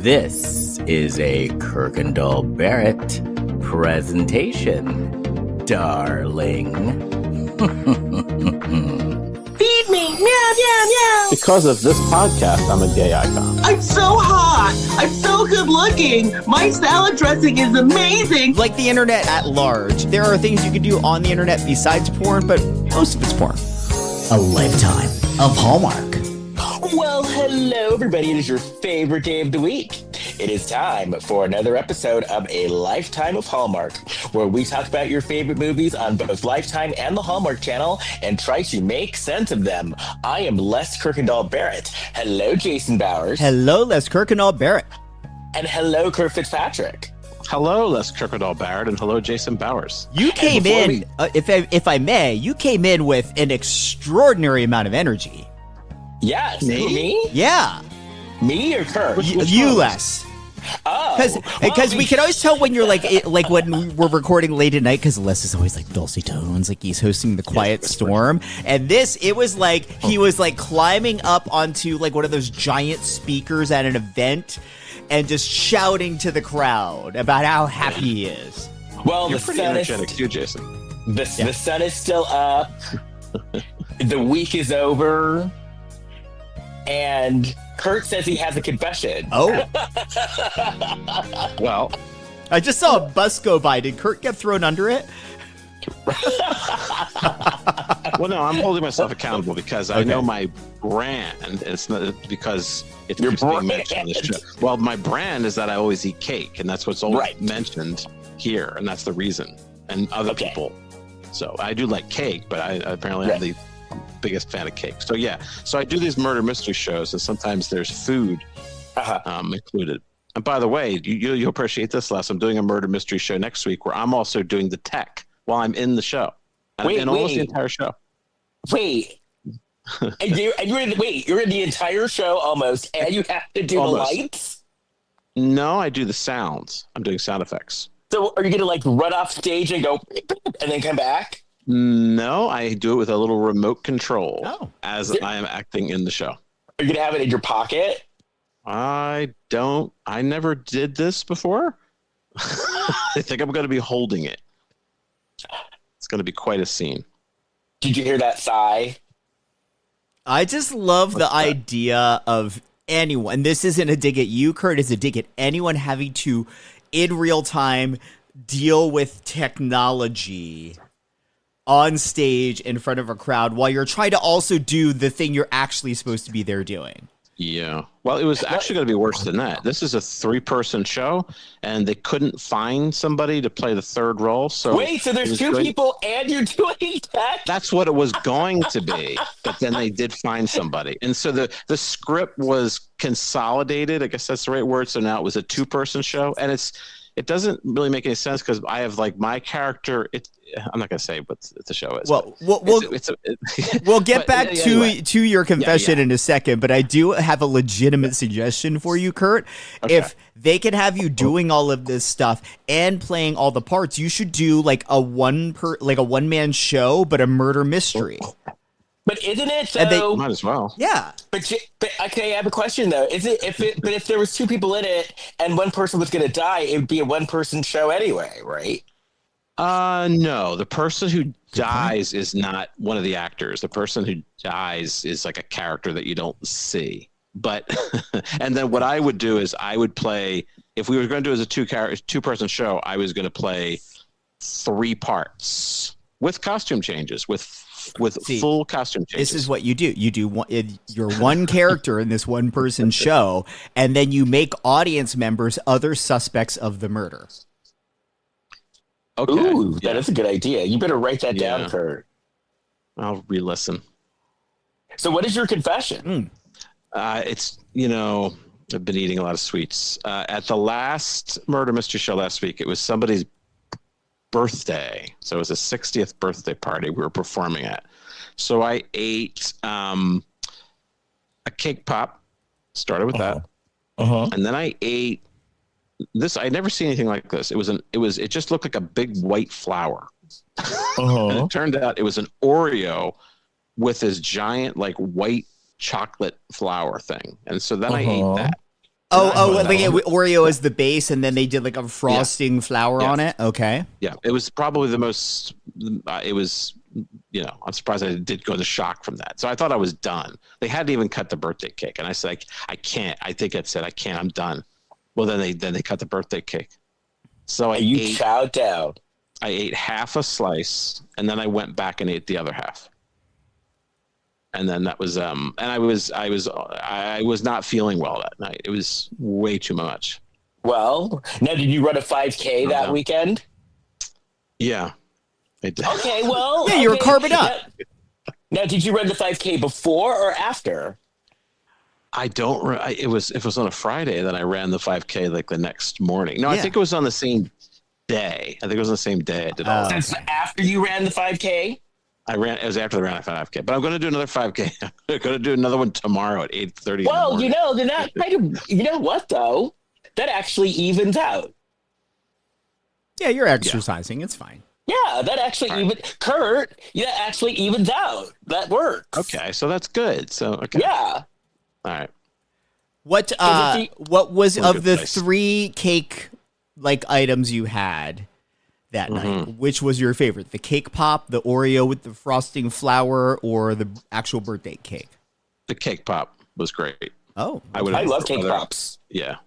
This is a Kirkendall Barrett presentation, darling. Feed me, meow, meow, meow. Because of this podcast, I'm a gay icon. I'm so hot. I'm so good looking. My salad dressing is amazing. Like the internet at large, there are things you can do on the internet besides porn, but most of it's porn. A lifetime of Hallmark. Well, hello, everybody. It is your favorite day of the week. It is time for another episode of A Lifetime of Hallmark, where we talk about your favorite movies on both Lifetime and the Hallmark Channel and try to make sense of them. I am Les Kirkendall Barrett. Hello, Jason Bowers. Hello, Les Kirkendall Barrett. And hello, Kurt Fitzpatrick. Hello, Les Kirkendall Barrett, and hello, Jason Bowers. You came in, if I may, you came in with an extraordinary amount of energy. Yes. Me? Yeah. Me or Kurt? You, Les. Oh. Because we can always tell when you're like when we're recording late at night, because Les is always like dulcet tones, like he's hosting the Quiet Storm. And it was like he was like climbing up onto like one of those giant speakers at an event and just shouting to the crowd about how happy he is. Well, You're the pretty sun energetic is, too, Jason. the sun is still up. The week is over. And Kurt says he has a confession. Oh. Well, I just saw a bus go by. Did Kurt get thrown under it? no, I'm holding myself accountable because I know my brand. It's not because it's Your just being brand. mentioned on this show. Well, my brand is that I always eat cake, and that's what's always Right. mentioned here, and that's the reason. And other people. So I do like cake, but I apparently am the biggest fan of cake. So so I do these murder mystery shows, and sometimes there's food included. And by the way, you'll appreciate this, Les. I'm doing a murder mystery show next week where I'm also doing the tech while I'm in the show. Almost the entire show. Wait. You're in the entire show almost, and you have to do Almost. the lights? No, I do the sounds. I'm doing sound effects. So are you going to like run off stage and go and then come back? No, I do it with a little remote control as Yeah. I am acting in the show. Are you going to have it in your pocket? I never did this before. I think I'm going to be holding it. It's going to be quite a scene. Did you hear that sigh? I just love the idea of anyone. This isn't a dig at you, Kurt. It's a dig at anyone having to, in real time, deal with technology on stage in front of a crowd while you're trying to also do the thing you're actually supposed to be there doing. Yeah. Well, it was actually going to be worse than that. This is a 3-person show, and they couldn't find somebody to play the third role. So Wait, so there's 2 people and you're doing tech? That's what it was going to be, but then they did find somebody. And so the script was consolidated. I guess that's the right word. So now it was a 2-person show, and it doesn't really make any sense because I have like my character. I'm not going to say what the show is. Well, we'll get back to your confession in a second, but I do have a legitimate suggestion for you, Kurt. Okay. If they can have you doing all of this stuff and playing all the parts, you should do like a one-man show, but a murder mystery. But isn't it so? Might as well. Yeah. But okay, I have a question though. But if there was 2 people in it and one person was going to die, it would be a 1-person show anyway, right? No, the person who dies is not one of the actors. The person who dies is like a character that you don't see. But and then what I would do is I would play, if we were going to do it as a 2-person show, I was going to play 3 parts with costume changes, with full costume changes. This is what you do. You're one character in this 1-person show, and then you make audience members other suspects of the murder. Okay. Ooh, that is a good idea. You better write that down, Kurt. I'll re-listen. So what is your confession? It's, I've been eating a lot of sweets. At the last murder mystery show last week, it was somebody's birthday. So it was a 60th birthday party we were performing at. So I ate a cake pop, started with that. And then I ate this. I'd never seen anything like this. It just looked like a big white flower. And it turned out it was an Oreo with this giant like white chocolate flour thing. And so then I ate that. Like Oreo as the base, and then they did like a frosting flour on it. Okay. Yeah, it was probably the most. It was, I'm surprised I did go to shock from that. So I thought I was done. They hadn't even cut the birthday cake, and I said, I can't. I think I said I can't. I'm done. Well, then they cut the birthday cake. So you chowed down. I ate half a slice, and then I went back and ate the other half. And then that was and I was not feeling well that night. It was way too much. Well, now did you run a 5K that weekend? Yeah, I did. Okay, well, yeah, you were carbing up. Now, did you run the 5K before or after? I don't. It was on a Friday. Then I ran the 5K like the next morning. No, I think it was on the same day. I think it was on the same day I did all that. That's after you ran the 5K? It was after the round of 5K, but I'm going to do another 5K. I'm going to do another one tomorrow at 8:30. Well, they're not kind of, you know what though? That actually evens out. Yeah, you're exercising. It's fine. Yeah, that actually Kurt, that actually evens out. That works. Okay, so that's good. So, okay. Yeah. All right. What was of the 3 cake like items you had that night, which was your favorite? The cake pop, the Oreo with the frosting flour, or the actual birthday cake? The cake pop was great. Oh, I love cake pops. Yeah,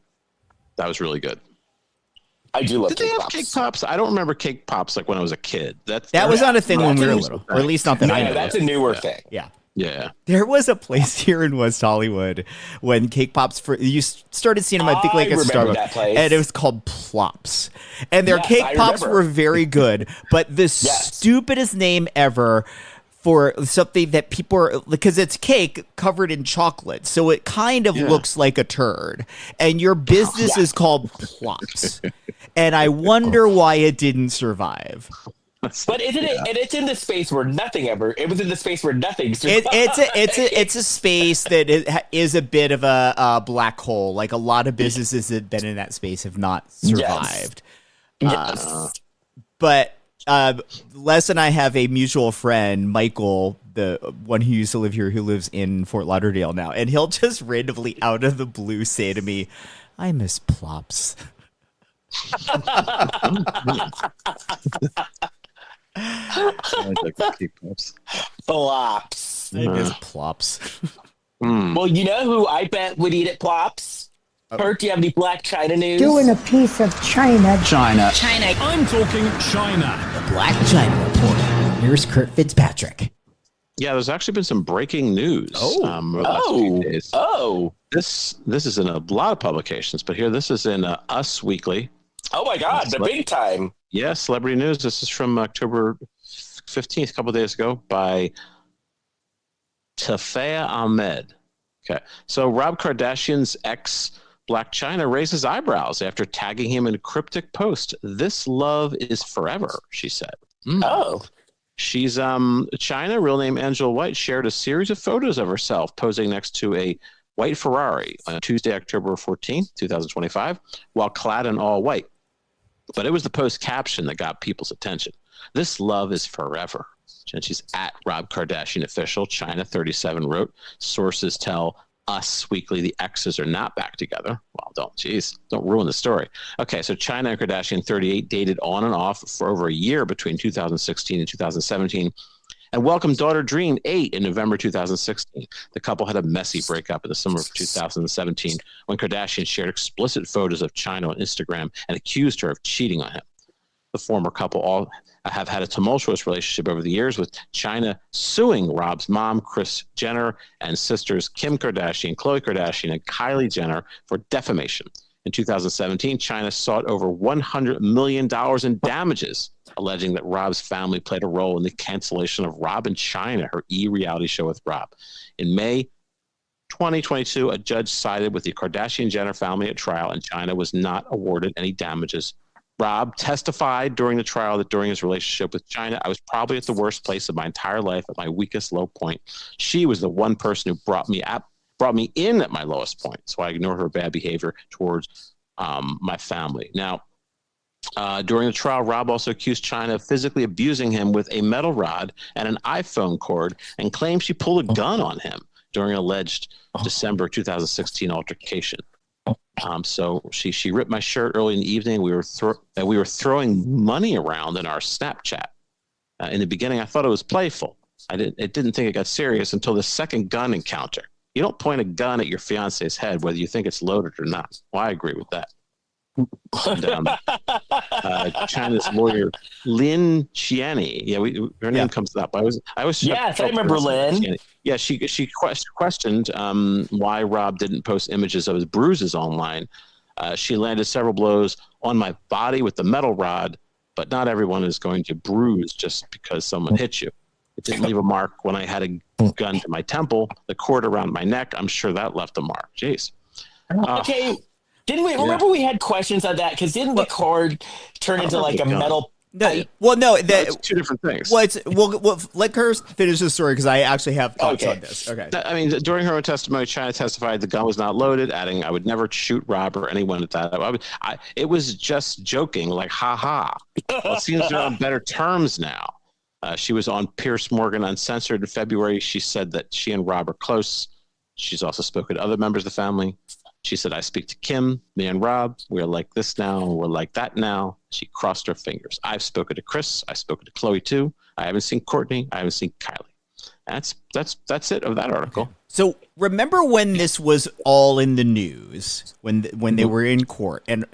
that was really good. I do love Did cake they have pops. cake pops? I don't remember cake pops like when I was a kid. That was not a thing when we were little, or at least not that I know. That's a newer thing. Yeah. Yeah. There was a place here in West Hollywood when cake pops you started seeing them, I think, like at Starbucks, and it was called Plops. And their cake pops were very good, but the stupidest name ever for something that people are, because it's cake covered in chocolate, so it kind of looks like a turd. And your business is called Plops. And I wonder why it didn't survive. But isn't it? And it's in the space where nothing ever. It was in the space where nothing. It's a space that is a bit of a black hole. Like a lot of businesses that have been in that space have not survived. Yes. But Les and I have a mutual friend, Michael, the one who used to live here, who lives in Fort Lauderdale now, and he'll just randomly, out of the blue, say to me, "I miss Plops." Plops. I miss Plops. Well, you know who I bet would eat at Plops? Kurt, do you have any Blac Chyna news? Doing a piece of China. China. I'm talking Chyna. The Blac Chyna Report. Here's Kurt Fitzpatrick. Yeah, there's actually been some breaking news. Over the last few days. This is in a lot of publications, but here, this is in Us Weekly. Oh my God, the big time. Yeah, celebrity news. This is from October 15th, a couple of days ago, by Tafea Ahmed. Okay, so Rob Kardashian's ex, Blac Chyna, raises eyebrows after tagging him in a cryptic post. "This love is forever," she said. She's Chyna, real name Angela White, shared a series of photos of herself posing next to a white Ferrari on Tuesday, October 14th, 2025, while clad in all white. But it was the post caption that got people's attention. "This love is forever." And she's at Rob Kardashian official. Chyna 37 wrote, "Sources tell Us Weekly the exes are not back together." Well, don't ruin the story. Okay, so Chyna and Kardashian 38 dated on and off for over a year between 2016 and 2017, and welcomed daughter Dream 8 in November 2016. The couple had a messy breakup in the summer of 2017 when Kardashian shared explicit photos of Chyna on Instagram and accused her of cheating on him. The former couple all have had a tumultuous relationship over the years, with Chyna suing Rob's mom, Kris Jenner, and sisters Kim Kardashian, Khloe Kardashian, and Kylie Jenner for defamation. In 2017, Chyna sought over $100 million in damages, alleging that Rob's family played a role in the cancellation of Rob and Chyna, her reality show with Rob. In May 2022, a judge sided with the Kardashian-Jenner family at trial, and Chyna was not awarded any damages. Rob testified during the trial that during his relationship with Chyna, "I was probably at the worst place of my entire life, at my weakest low point. She was the one person who brought me in at my lowest point, so I ignored her bad behavior towards my family." Now, during the trial, Rob also accused Chyna of physically abusing him with a metal rod and an iPhone cord, and claimed she pulled a gun on him during an alleged December 2016 altercation. So she ripped my shirt early in the evening. We were throwing money around in our Snapchat. In the beginning, I thought it was playful. I didn't think it got serious until the second gun encounter. You don't point a gun at your fiance's head, whether you think it's loaded or not. Well, I agree with that. And, China's lawyer, Lynn Chiani. Yeah, her name comes up. I was. Yes, I remember Lynn. Yeah, she questioned why Rob didn't post images of his bruises online. She landed several blows on my body with the metal rod, but not everyone is going to bruise just because someone hit you. It didn't leave a mark when I had a gun to my temple. The cord around my neck, I'm sure that left a mark. Jeez. Okay. Didn't we remember we had questions on that? Because didn't the cord turn into like a metal? No, it's two different things. Well, let her finish the story because I actually have thoughts on this. Okay. I mean, during her own testimony, Chyna testified the gun was not loaded, adding, "I would never shoot Rob or anyone at that." It was just joking, like, ha ha. Well, it seems they're on better terms now. She was on Piers Morgan Uncensored in February. She said that she and Rob are close. She's also spoken to other members of the family. She said, "I speak to Kim, me and Rob. We're like this now. We're like that now." She crossed her fingers. I've spoken to Chris. I've spoken to Chloe too. I haven't seen Courtney. I haven't seen Kylie. That's it of that article. So remember when this was all in the news, when they were in court, and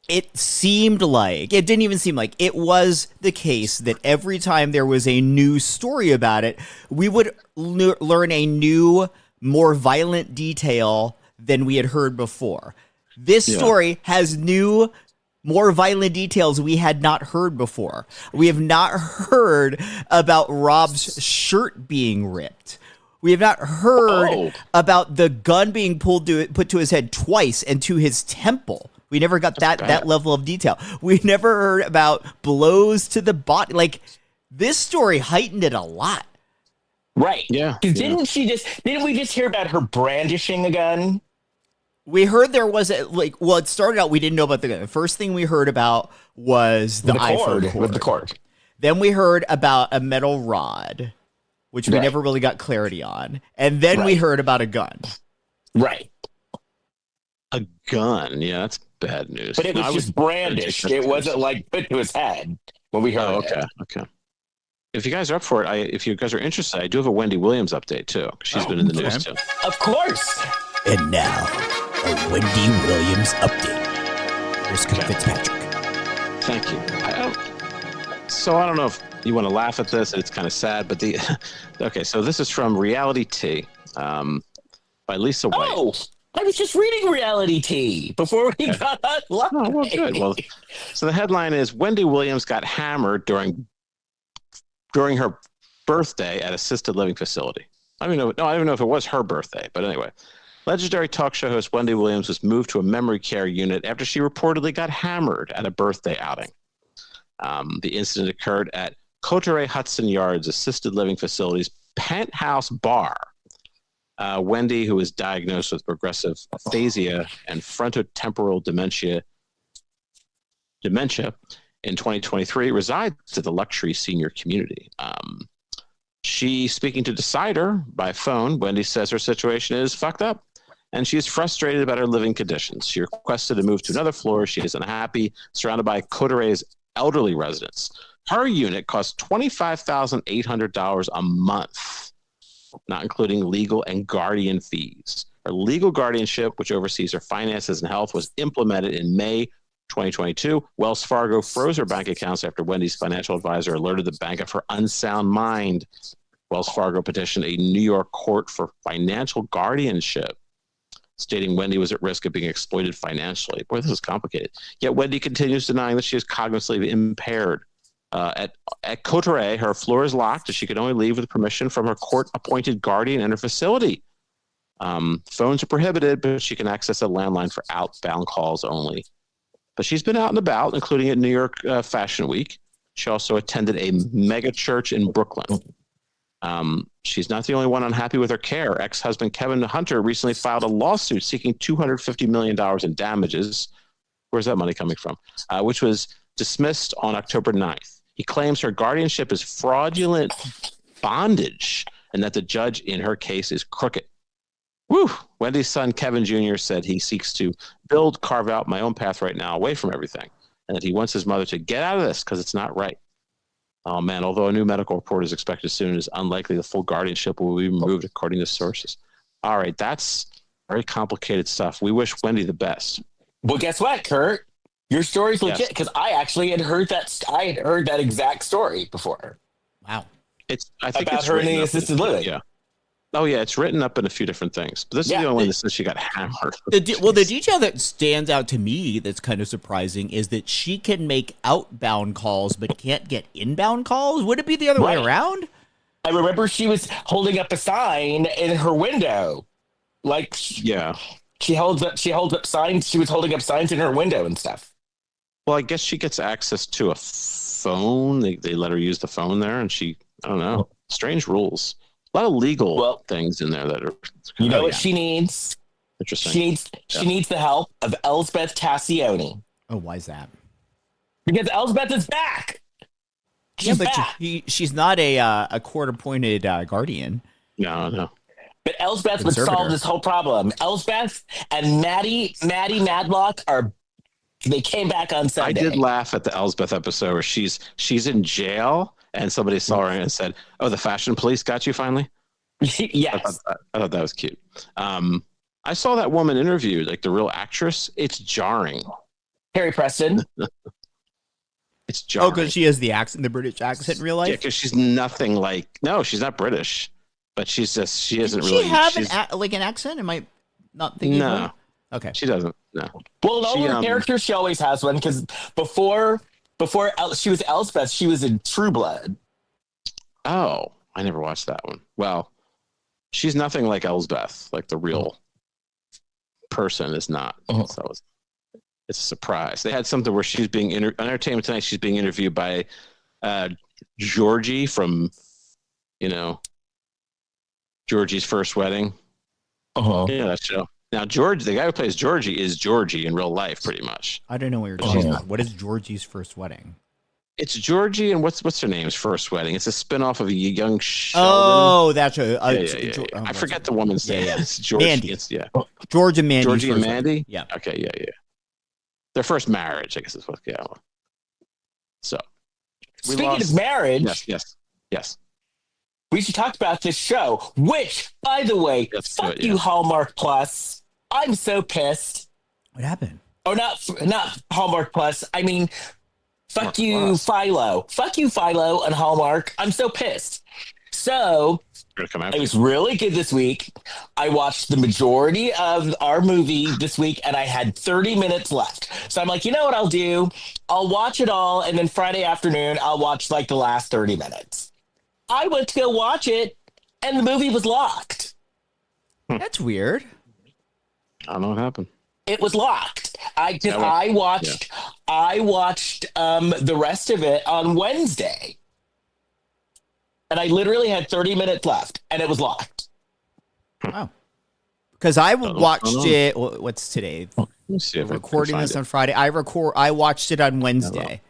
it seemed like, it didn't even seem like, it was the case that every time there was a new story about it, we would learn a new, more violent detail than we had heard before. This story has new, more violent details we had not heard before. We have not heard about Rob's shirt being ripped. We have not heard about the gun being put to his head twice and to his temple. We never got that level of detail. We never heard about blows to the body. Like, this story heightened it a lot. Right. Yeah. Didn't we just hear about her brandishing a gun? We heard there was it started out, we didn't know about the gun. The first thing we heard about was the iPhone cord. With the cord. Then we heard about a metal rod, which we never really got clarity on. And then we heard about a gun. Right. A gun. Yeah, that's bad news. But it was just brandished. It wasn't like put to his head when we heard it. Okay. If you guys are up for it, if you guys are interested, I do have a Wendy Williams update too. She's been in the news too. Of course. And now, a Wendy Williams update. Here's Kurt Fitzpatrick. Thank you. I don't know if you want to laugh at this. It's kind of sad, but so this is from Reality T by Lisa White. Oh, I was just reading Reality T before we got live. Oh, well, good. Well, so the headline is Wendy Williams got hammered during her birthday at assisted living facility. I don't even know if it was her birthday, but anyway. Legendary talk show host Wendy Williams was moved to a memory care unit after she reportedly got hammered at a birthday outing. The incident occurred at Coteray Hudson Yards assisted living facility's penthouse bar. Wendy, who was diagnosed with progressive aphasia and frontotemporal dementia in 2023, resides at the luxury senior community. She, speaking to Decider by phone, Wendy says her situation is fucked up, and she is frustrated about her living conditions. She requested to move to another floor. She is unhappy, surrounded by Coteray's elderly residents. Her unit costs $25,800 a month, not including legal and guardian fees. Her legal guardianship, which oversees her finances and health, was implemented in May 2022. Wells Fargo froze her bank accounts after Wendy's financial advisor alerted the bank of her unsound mind. Wells Fargo petitioned a New York court for financial guardianship, stating Wendy was at risk of being exploited financially. Boy, this is complicated. Yet Wendy continues denying that she is cognitively impaired. At Coteray, her floor is locked, and she can only leave with permission from her court-appointed guardian and her facility. Phones are prohibited, but she can access a landline for outbound calls only. But she's been out and about, including at New York Fashion Week. She also attended a mega church in Brooklyn. She's not the only one unhappy with her care. Ex-husband Kevin Hunter recently filed a lawsuit seeking $250 million in damages. Where's that money coming from? Which was dismissed on October 9th. He claims her guardianship is fraudulent bondage and that the judge in her case is crooked. Woo! Wendy's son, Kevin Jr., said he seeks to carve out my own path right now away from everything, and that he wants his mother to get out of this because it's not right. Oh, man, although a new medical report is expected soon, it is unlikely the full guardianship will be removed, according to sources. All right, that's very complicated stuff. We wish Wendy the best. Well, guess what, Kurt? Your story's legit because I actually had heard that. I had heard that exact story before. Wow. I think about it's her in the up assisted living. Yeah. Oh, yeah, it's written up in a few different things. But this is the only one that says she got hammered. The detail that stands out to me that's kind of surprising is that she can make outbound calls but can't get inbound calls. Would it be the other way around? I remember she was holding up a sign in her window. Like, yeah. She holds up signs. She was holding up signs in her window and stuff. Well, I guess she gets access to a phone. They let her use the phone there, and I don't know. Strange rules. A lot of legal things in there that are. You know what she needs? Interesting. She needs the help of Elsbeth Tassioni. Oh, why is that? Because Elsbeth is back. She's back. She's not a court-appointed guardian. No. But Elsbeth would solve this whole problem. Elsbeth and Maddie Madlock they came back on Sunday. I did laugh at the Elsbeth episode where she's in jail and somebody saw her and said, "Oh, the fashion police got you finally." Yes, I thought that was cute. I saw that woman interviewed, like the real actress. It's jarring. Harry Preston. It's jarring. Oh, because she has the British accent in real life. Yeah, because she's nothing like. No, she's not British, but she isn't really. She have an accent? Am I not thinking? No. Okay. She doesn't. No. Well, in all her characters, she always has one because before she was Elsbeth, she was in True Blood. Oh, I never watched that one. Well, she's nothing like Elsbeth, like the real person is not. So it's a surprise. They had something where she's being on Entertainment Tonight. She's being interviewed by Georgie from, Georgie's First Wedding. Yeah, that show. Now, George, the guy who plays Georgie is Georgie in real life, pretty much. I don't know what you're talking about. What is Georgie's First Wedding? It's Georgie and what's her name's First Wedding. It's a spinoff of a young Sheldon. Oh, that's I forget the woman's name. Yeah. It's Georgie. Mandy. George and Mandy. Georgie and Mandy? Yeah. Okay, yeah. Their first marriage, I guess is what, So. Speaking of marriage. Yes. We should talk about this show, which, by the way, fuck you, Hallmark Plus. I'm so pissed. What happened? Oh, not Hallmark Plus. I mean, fuck you, Philo. Fuck you, Philo, and Hallmark. I'm so pissed. So, it was really good this week. I watched the majority of our movie this week, and I had 30 minutes left. So I'm like, you know what I'll do? I'll watch it all, and then Friday afternoon, I'll watch like the last 30 minutes. I went to go watch it, and the movie was locked. That's weird. I don't know what happened. It was locked. I watched the rest of it on Wednesday, and I literally had 30 minutes left, and it was locked. Wow. Because I watched it. What's today? Let's see if recording this on Friday. I watched it on Wednesday.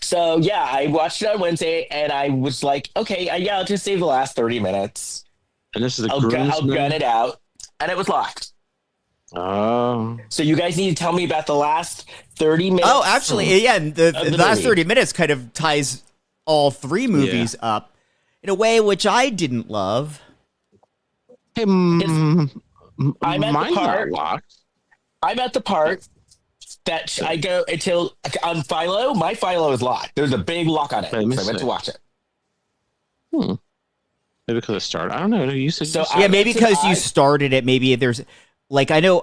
So yeah, I watched it on Wednesday, and I was like, okay, I'll just save the last 30 minutes. And this is I'll gun it out, and it was locked. Oh. So you guys need to tell me about the last 30 minutes. Oh, actually, yeah, the last 30 minutes kind of ties all three movies up in a way which I didn't love. Hey, I'm at the part that I go until on Philo. My Philo is locked. There's a big lock on it, so I went to watch it. Maybe because it started. I don't know. You said maybe because you started it. Maybe there's like I know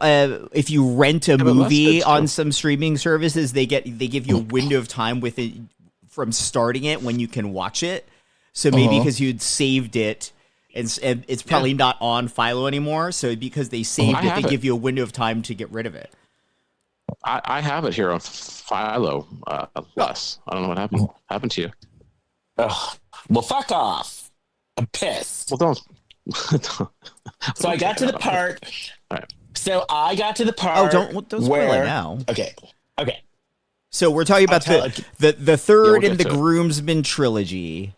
if you rent a movie on some streaming services, they give you a window of time with it from starting it when you can watch it. So maybe because you'd saved it. And it's probably not on Philo anymore. So because they saved it, they give you a window of time to get rid of it. I have it here on Philo. Less. I don't know what happened to you. Well, fuck off. I'm pissed. Well, don't. So I got to the part. All right. So I got to the part. Don't spoil it now. Okay. So we're talking about the third in the Groomsmen trilogy.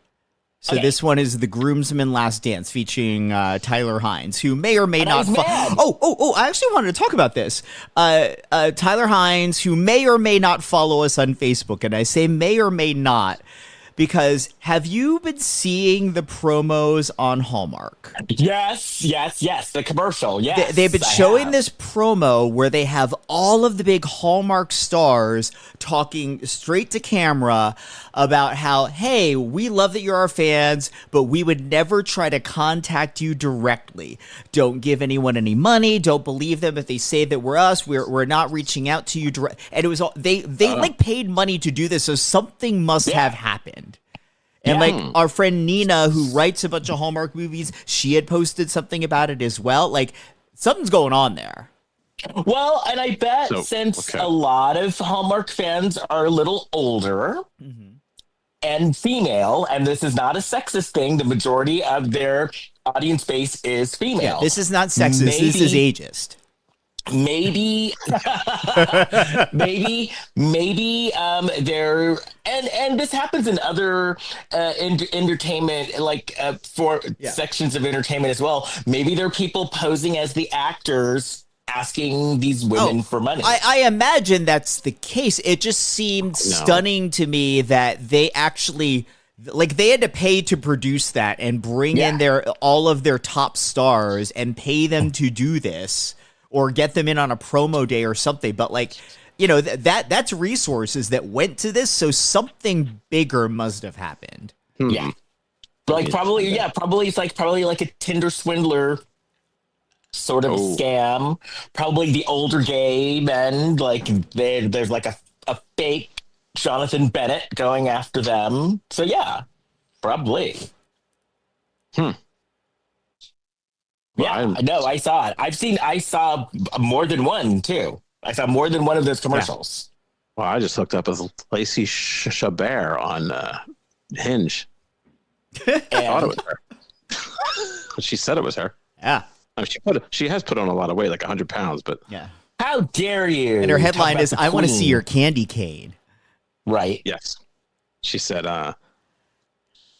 So this one is The Groomsmen Last Dance featuring Tyler Hynes, who may or may And I not. was mad. I actually wanted to talk about this. Tyler Hynes, who may or may not follow us on Facebook, and I say may or may not because have you been seeing the promos on Hallmark? Yes. The commercial. Yes. They've been showing this promo where they have all of the big Hallmark stars talking straight to camera about how, hey, we love that you're our fans, but we would never try to contact you directly. Don't give anyone any money. Don't believe them if they say that we're us. We're not reaching out to you direct. And it was all they like paid money to do this, so something must have happened. And like our friend Nina, who writes a bunch of Hallmark movies, she had posted something about it as well. Like something's going on there. Well, and I bet since a lot of Hallmark fans are a little older and female, and this is not a sexist thing, the majority of their audience base is female. Yeah, this is not sexist. This is ageist. Maybe there and this happens in other entertainment, like for sections of entertainment as well. Maybe there are people posing as the actors asking these women for money. I imagine that's the case. It just seemed stunning to me that they actually they had to pay to produce that and bring in all of their top stars and pay them to do this. Or get them in on a promo day or something, but that's resources that went to this, so something bigger must have happened. Yeah, probably it's probably like a Tinder swindler sort of scam. Probably the older gay men, there's like a fake Jonathan Bennett going after them. So yeah, probably. Yeah, no, I saw it. I saw more than one too. I saw more than one of those commercials. Yeah. Well, I just hooked up with Lacey Chabert on Hinge. I thought it was her. She said it was her. Yeah. I mean, she has put on a lot of weight, like 100 pounds, but yeah. How dare you? And her headline is, "I want to see your candy cane." Right. Yes. She said, I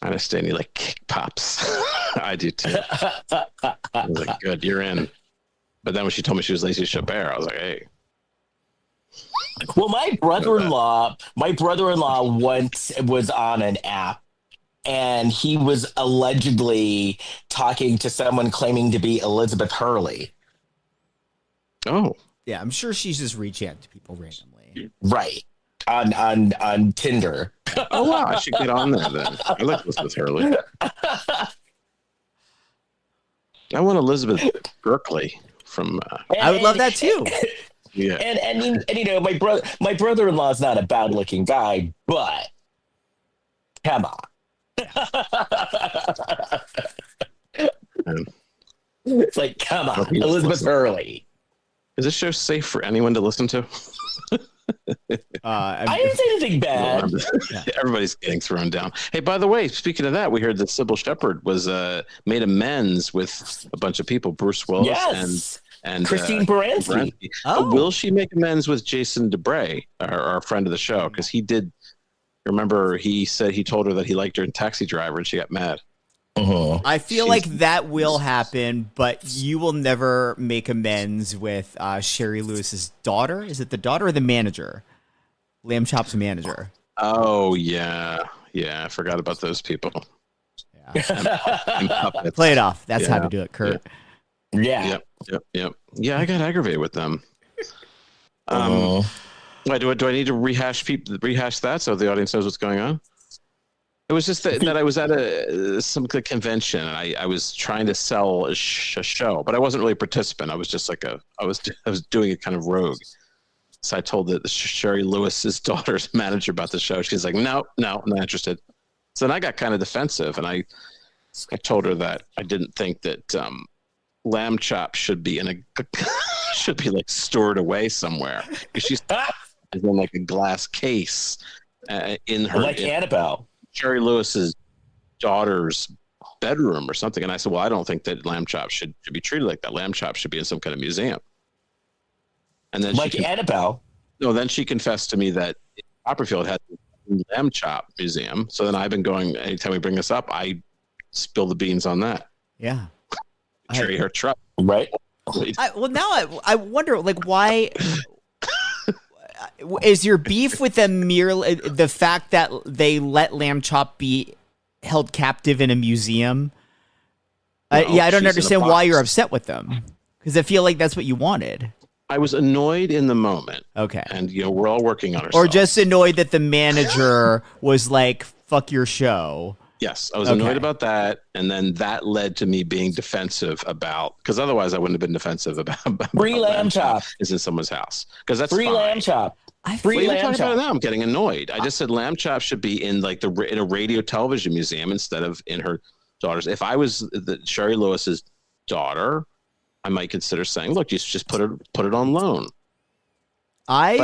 understand you like kick pops. I do too. I was like, good, you're in. But then when she told me she was Lacey Chabert, I was like, hey. Well, my brother-in-law once was on an app, and he was allegedly talking to someone claiming to be Elizabeth Hurley. Oh. Yeah, I'm sure she's just reaching out to people randomly. Right. On Tinder. Oh, wow. I should get on there then. I like Elizabeth Hurley. I want Elizabeth Berkley from. I would love that too. Yeah. And my brother-in-law is not a bad-looking guy, but come on. It's like, come on, Elizabeth Hurley. Is this show safe for anyone to listen to? I didn't say anything bad. Everybody's getting thrown down. Hey, by the way, speaking of that, we heard that Sybil Shepherd was made amends with a bunch of people, Bruce Willis and Christine Baranski. Will she make amends with Jason DeBray, our friend of the show? Because he did. Remember, he said he told her that he liked her in Taxi Driver, and she got mad. I feel like that will happen, but you will never make amends with Sherry Lewis's daughter. Is it the daughter or the manager? Lamb Chop's manager. Oh, yeah. Yeah, I forgot about those people. Yeah. Play it off. That's how to do it, Kurt. Yeah. Yep. Yeah, I got aggravated with them. Why do I need to rehash that so the audience knows what's going on? It was just that I was at some convention and I was trying to sell a show, but I wasn't really a participant. I was just like I was doing it kind of rogue. So I told the Sherry Lewis's daughter's manager about the show. She's like, no, I'm not interested. So then I got kind of defensive, and I told her that I didn't think that lamb chop should be should be like stored away somewhere. She's in like a glass case in her Annabelle. Sherry Lewis's daughter's bedroom or something. And I said, well, I don't think that lamb chop should be treated like that. Lamb chop should be in some kind of museum. And then Annabelle. No, then she confessed to me that Copperfield had lamb chop museum. So then I've been going, anytime we bring this up, I spill the beans on that. Yeah. Cherry her truck. Right? I wonder, like, why is your beef with them merely the fact that they let lamb chop be held captive in a museum? I don't understand why you're upset with them, because I feel like that's what you wanted. I was annoyed in the moment. Okay. And, we're all working on ourselves. Or just annoyed that the manager was like, fuck your show. Yes, I was annoyed about that. And then that led to me being defensive because otherwise I wouldn't have been defensive about Free lamb chop is in someone's house. Because that's free fine. lamb chop. Free lamb chop. Now I'm getting annoyed. I just said lamb chop should be in in a radio television museum instead of in her daughter's. If I was Sherry Lewis's daughter, I might consider saying, look, you should just put it on loan. I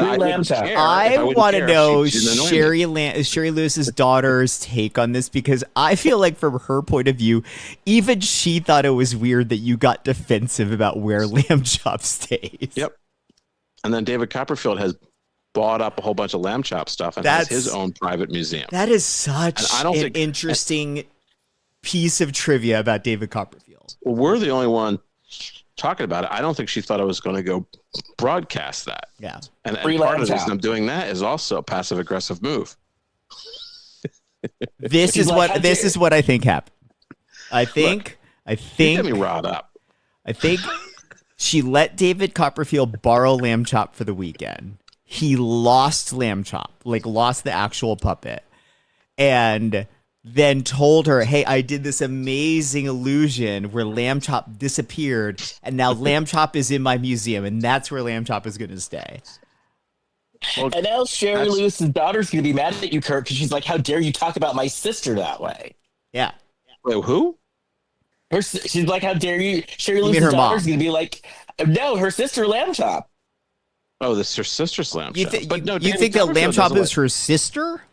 want to know Sherry Lewis's daughter's take on this, because I feel like from her point of view, even she thought it was weird that you got defensive about where lamb chop stays. Yep. And then David Copperfield has bought up a whole bunch of lamb chop stuff and has his own private museum. That is such an interesting piece of trivia about David Copperfield. Well, we're the only one talking about it. I don't think she thought I was going to go broadcast that. Yeah. And part of the reason I'm doing that is also a passive aggressive move. This is what I think happened. I think you get me riled up. I think she let David Copperfield borrow lamb chop for the weekend. He lost lamb chop, lost the actual puppet, and then told her, hey, I did this amazing illusion where lamb chop disappeared, and now lamb chop is in my museum, and that's where lamb chop is going to stay. Well, and now Sherry Lewis's daughter's going to be mad at you, Kurt, because she's like, how dare you talk about my sister that way? Yeah. Wait, who? She's like, how dare you? Sherry Lewis's daughter's going to be like, no, her sister lamb chop. Oh, this is her sister's lamb chop. You think that lamb chop is her sister?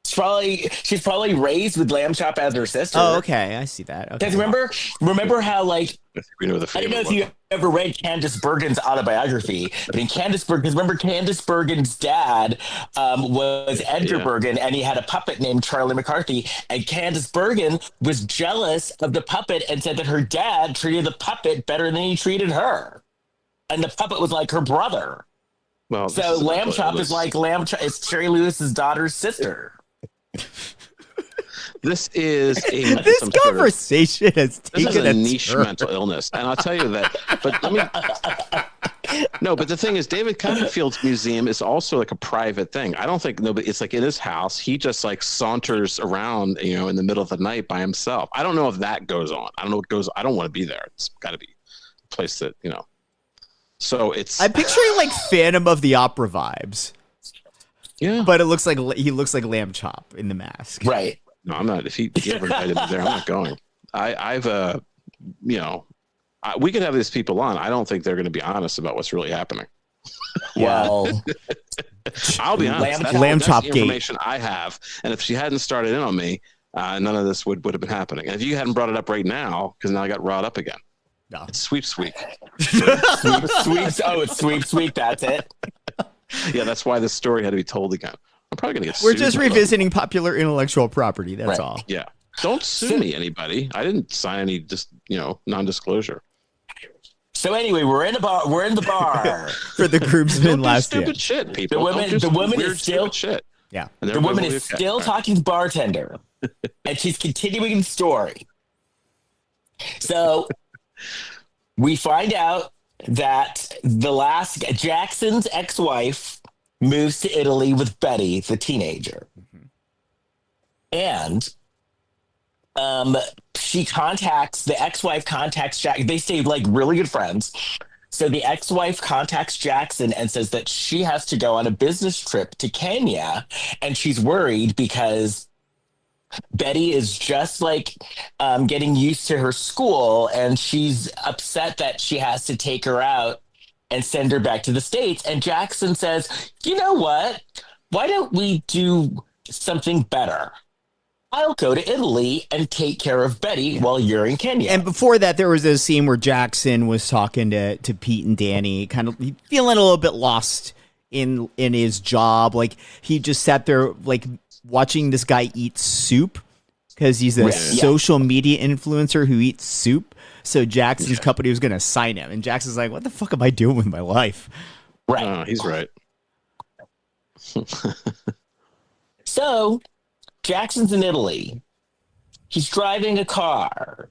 She's probably raised with lamb chop as her sister. Oh, okay, I see that. Okay. Remember how I don't know if you one. ever read Candice Bergen's autobiography, but in Candice Bergen's dad was Edgar Bergen, and he had a puppet named Charlie McCarthy, and Candice Bergen was jealous of the puppet and said that her dad treated the puppet better than he treated her, and the puppet was like her brother. Well, so lamb chop is like it's Sherry Lewis's daughter's sister. This is this conversation has taken a niche mental illness, and I'll tell you that. But the thing is, David Copperfield's museum is also like a private thing. I don't think it's like in his house. He just saunters around, in the middle of the night by himself. I don't know if that goes on. I don't know what goes. I don't want to be there. It's got to be a place that So I'm picturing Phantom of the Opera vibes. Yeah, but he looks like lamb chop in the mask. Right. No, I'm not. If he ever invited me there, I'm not going. We could have these people on. I don't think they're going to be honest about what's really happening. Well, I'll be honest. Lamb chop the information I have, and if she hadn't started in on me, none of this would have been happening. And if you hadn't brought it up right now, because now I got riled up again. No. It's sweep. It's sweep. That's it. Yeah, that's why this story had to be told again. I'm probably going to get We're just revisiting popular intellectual property. That's all. Yeah. Don't sue me, anybody. I didn't sign any non-disclosure. So anyway, we're in the bar for the groomsmen last year. Stupid shit, people. The woman is still shit. Yeah. The woman is still talking to the bartender, and she's continuing the story. So we find out that Jackson's ex-wife moves to Italy with Betty, the teenager. Mm-hmm. And the ex-wife contacts Jack. They stay really good friends. So the ex-wife contacts Jackson and says that she has to go on a business trip to Kenya, and she's worried because Betty is just getting used to her school, and she's upset that she has to take her out and send her back to the States. And Jackson says, you know what? Why don't we do something better? I'll go to Italy and take care of Betty while you're in Kenya. And before that, there was a scene where Jackson was talking to Pete and Danny, kind of feeling a little bit lost in his job. Like he just sat there like watching this guy eat soup because he's a social media influencer who eats soup. So Jackson's company was going to sign him, and Jackson's like, "What the fuck am I doing with my life?" Right. He's right. So Jackson's in Italy. He's driving a car,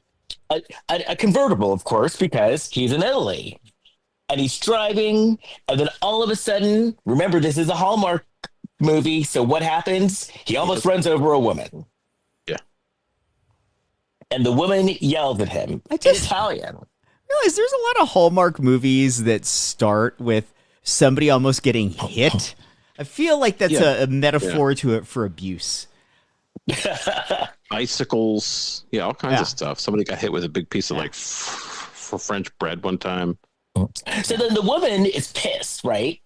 a convertible, of course, because he's in Italy. And he's driving, and then all of a sudden, remember, this is a Hallmark movie, so what happens? He almost runs over a woman. Yeah. And the woman yells at him in Italian. Realize there's a lot of Hallmark movies that start with somebody almost getting hit. I feel like that's a metaphor to it for abuse. Icicles, all kinds of stuff. Somebody got hit with a big piece of like for French bread one time. So then the woman is pissed, right?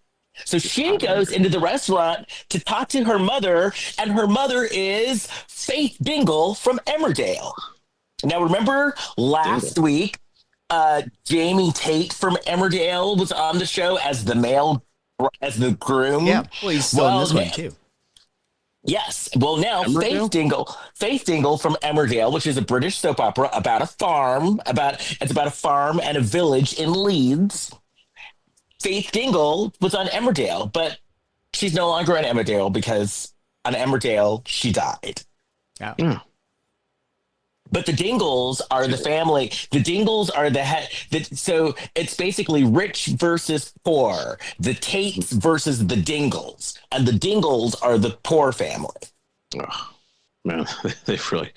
So she goes into the restaurant to talk to her mother, and her mother is Faith Dingle from Emmerdale. Now, remember last week, Jamie Tate from Emmerdale was on the show as the groom. Yeah, well, he's still in this one too. Yes. Well, now Faith Dingle from Emmerdale, which is a British soap opera about a farm, it's about a farm and a village in Leeds. Faith Dingle was on Emmerdale, but she's no longer on Emmerdale because on Emmerdale she died. Yeah. Mm. But the Dingles are the family. The Dingles are the head. So it's basically rich versus poor. The Tates versus the Dingles. And the Dingles are the poor family. Oh, man, they've really...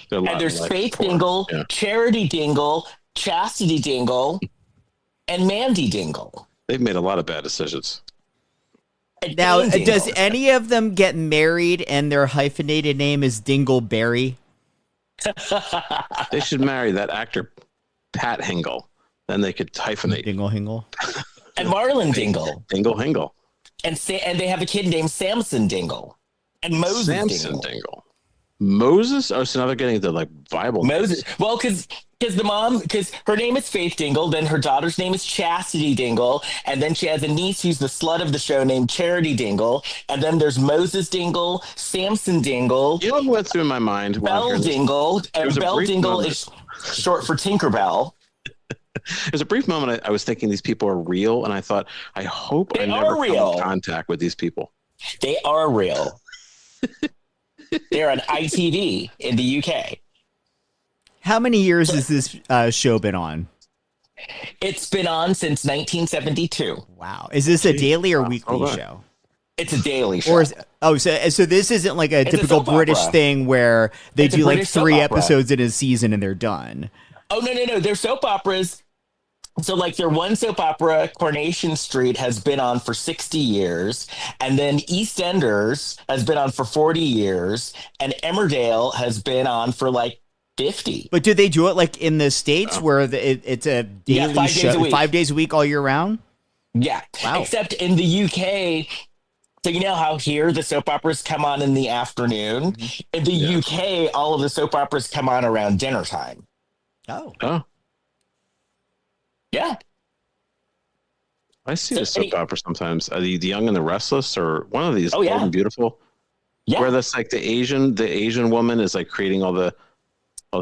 And there's Faith Dingle, Charity Dingle, Chastity Dingle, and Mandy Dingle. They've made a lot of bad decisions. Now, does any of them get married and their hyphenated name is Dingleberry? They should marry that actor, Pat Hingle. Then they could hyphenate. Dingle Hingle. And Marlon Dingle. Dingle Hingle. And they have a kid named Samson Dingle. And Moses Dingle. Moses? Oh, so now they're getting the like Bible. Moses. Well, because her name is Faith Dingle, then her daughter's name is Chastity Dingle, and then she has a niece who's the slut of the show named Charity Dingle, and then there's Moses Dingle, Samson Dingle. You know what went through my mind? Belle Dingle, and Belle Dingle is short for Tinkerbell. There's a brief moment I was thinking these people are real, and I thought, I hope I never come in contact with these people. They are real. They're on ITV in the UK. How many years has this show been on? It's been on since 1972. Wow. Is this a daily or weekly show? It's a daily show. Or so this isn't like a typical British thing where they do like 3 episodes in a season and they're done. Oh, no. They're soap operas. So like their one soap opera, Coronation Street, has been on for 60 years. And then EastEnders has been on for 40 years. And Emmerdale has been on for like 50. But do they do it like in the States where it's a daily show, 5 days a week all year round? Yeah. Wow. Except in the UK, so you know how here the soap operas come on in the afternoon? Mm-hmm. In the UK, all of the soap operas come on around dinner time. Oh. Yeah. I see the soap opera sometimes. The Young and the Restless, or one of these, Bold and Beautiful. Yeah. Where that's like the Asian woman is like creating all the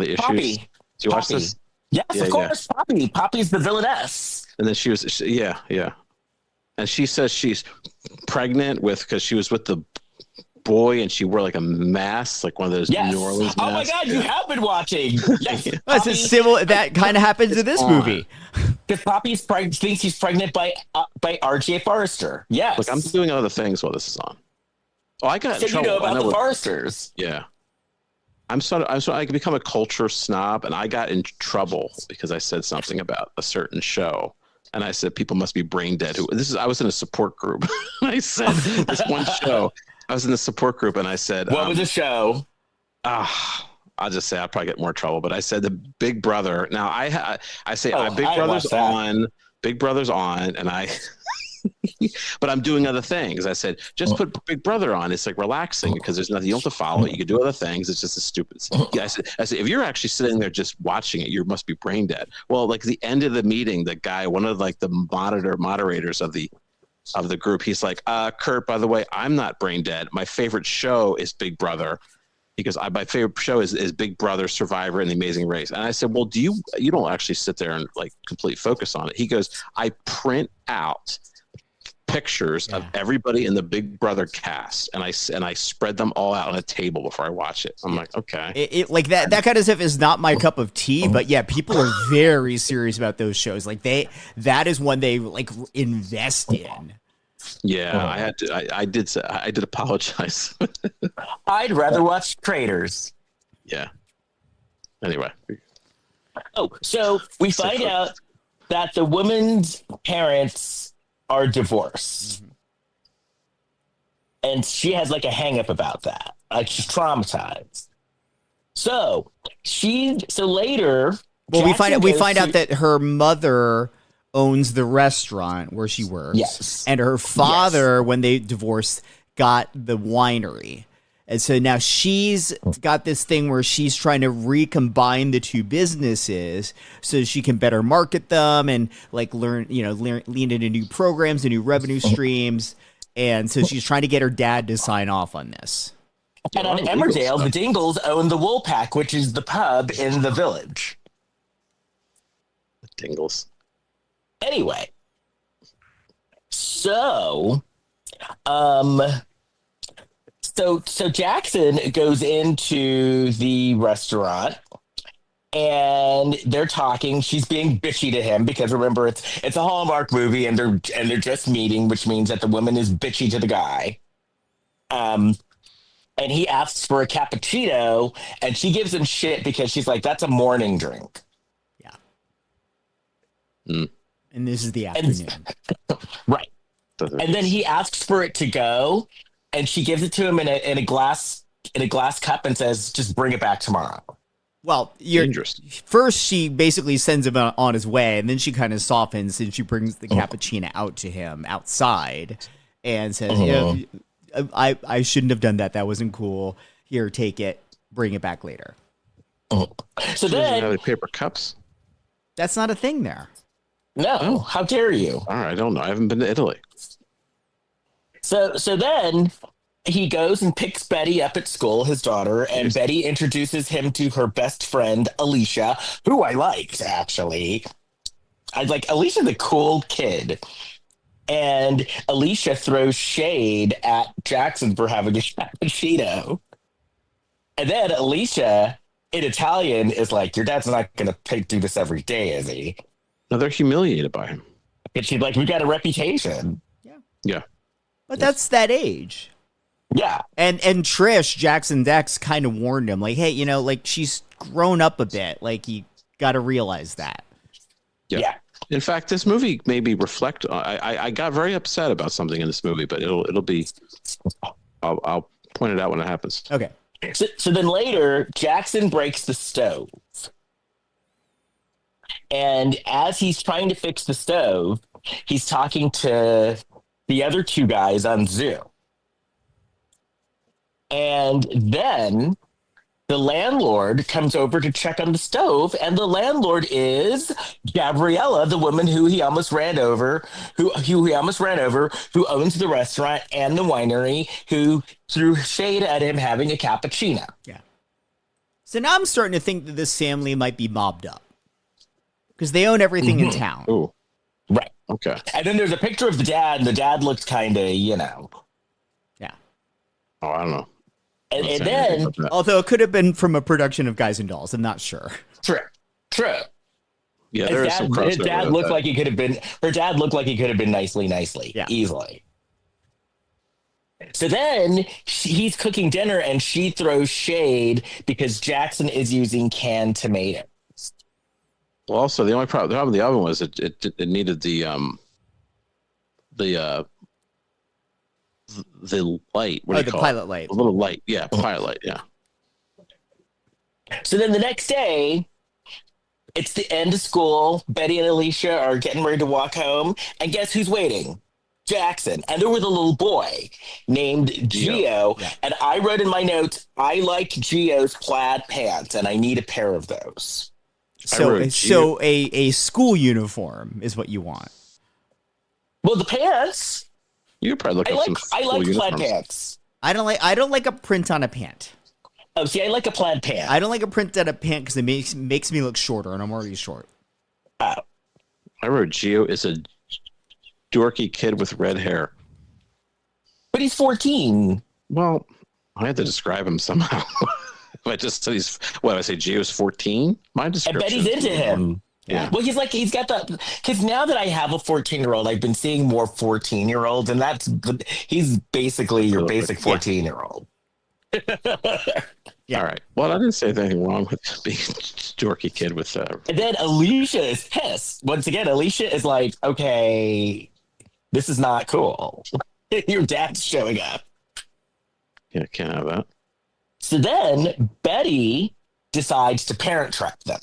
issues. Poppy. Do you watch this? Yes, of course. Poppy. Poppy's the villainess. And then she was, and she says she's pregnant because she was with the boy and she wore like a mask, like one of those New Orleans masks. Oh my God, you have been watching. Yes. That's a similar. That kind of happens in this movie. Because Poppy thinks he's pregnant by R.J. Forrester. Yes. Look, I'm doing other things while this is on. Oh, I got in trouble. You know about the Forresters. Yeah. I become a culture snob, and I got in trouble because I said something about a certain show. And I said, people must be brain dead. I was in a support group. I said this one show. I was in the support group, and I said, what was the show? I'll just say I'll probably get more trouble, but I said the Big Brother. Now I say Big Brother's on, and but I'm doing other things. I said, just put Big Brother on. It's like relaxing because there's nothing, you don't have to follow it. You can do other things. It's just a stupid. I said, if you're actually sitting there just watching it, you must be brain dead. Well, like the end of the meeting, the guy, one of like the moderators of the of the group. He's like, Kurt, by the way, I'm not brain dead. My favorite show is Big Brother. Because my favorite show is Big Brother, Survivor, and The Amazing Race. And I said, well, you don't actually sit there and like complete focus on it. He goes, I print out pictures of everybody in the Big Brother cast, and I spread them all out on a table before I watch it. I'm like, okay, it like that kind of stuff is not my cup of tea, but yeah, people are very serious about those shows. Like that is one they like invest in. Yeah, I did apologize. I'd rather watch Traitors. Yeah. Anyway. Oh, so we find out that the woman's parents are divorced. Mm-hmm. And she has like a hang up about that. Like she's traumatized. So later, well, we find out that her mother owns the restaurant where she works. Yes. And her father, when they divorced, got the winery. And so now she's got this thing where she's trying to recombine the two businesses so she can better market them and like lean into new programs and new revenue streams. And so she's trying to get her dad to sign off on this. And on Emmerdale, the Dingles own the Woolpack, which is the pub in the village. The Dingles. Anyway, so Jackson goes into the restaurant and they're talking. She's being bitchy to him because remember it's a Hallmark movie and they're just meeting, which means that the woman is bitchy to the guy. And he asks for a cappuccino and she gives him shit because she's like, that's a morning drink. Yeah. Mm. And this is the afternoon. Right. And then he asks for it to go, and she gives it to him in a glass cup and says, just bring it back tomorrow. Well, first she basically sends him on his way, and then she kind of softens and she brings the cappuccino out to him outside and says, I shouldn't have done that. That wasn't cool. Here, take it. Bring it back later. So then... Have any paper cups? That's not a thing there. No, how dare you? All right, I don't know. I haven't been to Italy. So then he goes and picks Betty up at school, his daughter, and Betty introduces him to her best friend, Alicia, who I liked, actually. Alicia's the cool kid. And Alicia throws shade at Jackson for having a cappuccino. And then Alicia, in Italian, is like, your dad's not going to do this every day, is he? No, they're humiliated by him. And she's like, we've got a reputation. Yeah. But that's that age. Yeah. And Trish, Jackson's ex, kind of warned him, like, hey, like, she's grown up a bit. Like, you got to realize that. Yeah. In fact, this movie maybe reflect. I got very upset about something in this movie, but it'll be. I'll point it out when it happens. Okay. So then later, Jackson breaks the stove. And as he's trying to fix the stove, he's talking to the other two guys on Zoom. And then the landlord comes over to check on the stove, and the landlord is Gabriella, the woman who he almost ran over, who owns the restaurant and the winery, who threw shade at him having a cappuccino. Yeah. So now I'm starting to think that this family might be mobbed up because they own everything in town. Ooh. Right. Okay. And then there's a picture of the dad, and the dad looks kind of, Yeah. Oh, I don't know. And then, although it could have been from a production of Guys and Dolls, I'm not sure. True. Yeah, there is some crossover. Her dad looked like he could have been nicely, easily. So then he's cooking dinner and she throws shade because Jackson is using canned tomatoes. Well, also the only problem with the oven was it needed the light. What do you call pilot it? light. A little light. Yeah, pilot light. Yeah. So then the next day, it's the end of school. Betty and Alicia are getting ready to walk home. And guess who's waiting? Jackson. And there was a little boy named Gio. Yeah. And I wrote in my notes, I like Gio's plaid pants, and I need a pair of those. So a school uniform is what you want. Well, the pants You could probably look up some I like cool plaid uniforms. pants. I don't like a print on a pant. Oh, see, I like a plaid pant. I don't like a print on a pant because it makes me look shorter, and I'm already short. Oh. I wrote Gio is a dorky kid with red hair. But he's 14. Well, I had to describe him somehow. I just said I say Gio's 14? My I description. bet he's into him. Yeah. Well, he's got the, because now that I have a 14-year-old, I've been seeing more 14-year-olds, and he's basically your basic 14-year-old. Yeah. All right. Well, I didn't say anything wrong with being a dorky kid with. And then Alicia is pissed. Once again, Alicia is like, okay, this is not cool. Your dad's showing up. Yeah, can't have that. So then Betty decides to parent trap them.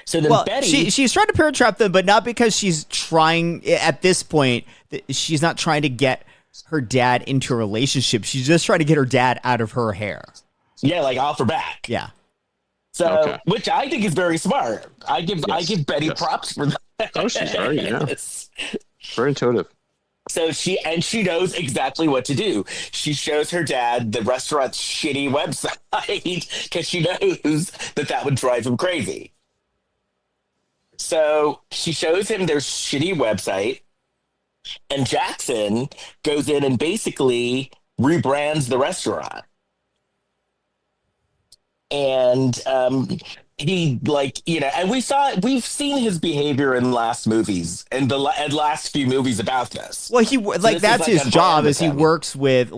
So then Betty... she's trying to parent trap them, but not because she's trying, at this point, she's not trying to get her dad into a relationship. She's just trying to get her dad out of her hair. Yeah, like off her back. Yeah. So, which I think is very smart. I give Betty props for that. Oh, she's very, very intuitive. So she knows exactly what to do. She shows her dad the restaurant's shitty website because she knows that would drive him crazy. So she shows him their shitty website, and Jackson goes in and basically rebrands the restaurant. And he and we've seen his behavior in last movies and the last few movies about this. Well, this that's is his job is he him. works with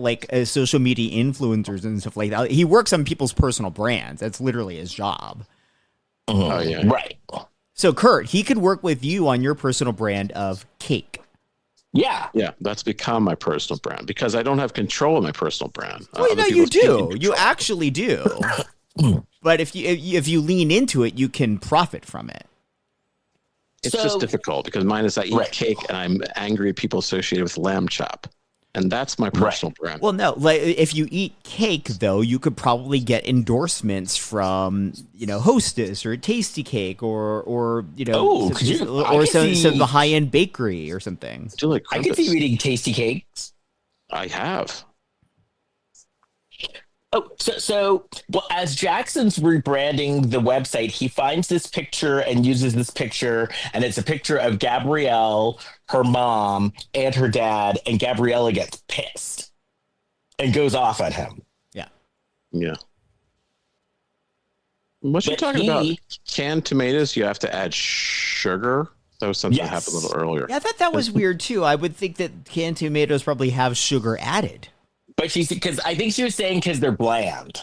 social media influencers and stuff like that. He works on people's personal brands. That's literally his job. Mm-hmm. Oh yeah. Right. So Kurt, he could work with you on your personal brand of cake. Yeah. Yeah, that's become my personal brand because I don't have control of my personal brand. Well, you do. You actually do. But if you lean into it, you can profit from it. It's just difficult because mine is I eat cake and I'm angry at people associated with lamb chop. And that's my personal brand. Well, no, if you eat cake, though, you could probably get endorsements from, Hostess or Tasty Cake or some of the high-end bakery or something. I could see you eating Tasty Cakes. I have. Oh, so as Jackson's rebranding the website, he finds this picture and uses this picture, and it's a picture of Gabrielle, her mom, and her dad, and Gabriella gets pissed and goes off at him. Yeah. Yeah. What you talking about? Canned tomatoes, you have to add sugar? That was something that happened a little earlier. Yeah, I thought that was weird, too. I would think that canned tomatoes probably have sugar added. But I think she was saying because they're bland.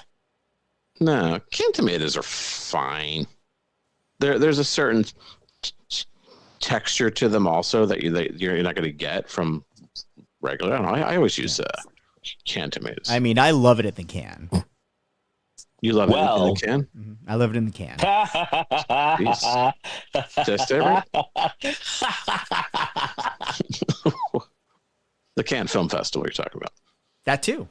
No, canned tomatoes are fine. There's a certain texture to them also that you're not going to get from regular. I don't know. I always use canned tomatoes. I mean, I love it in the can. You love it in the can? Mm-hmm. I love it in the can. Just every the Cannes Film Festival you're talking about. That too.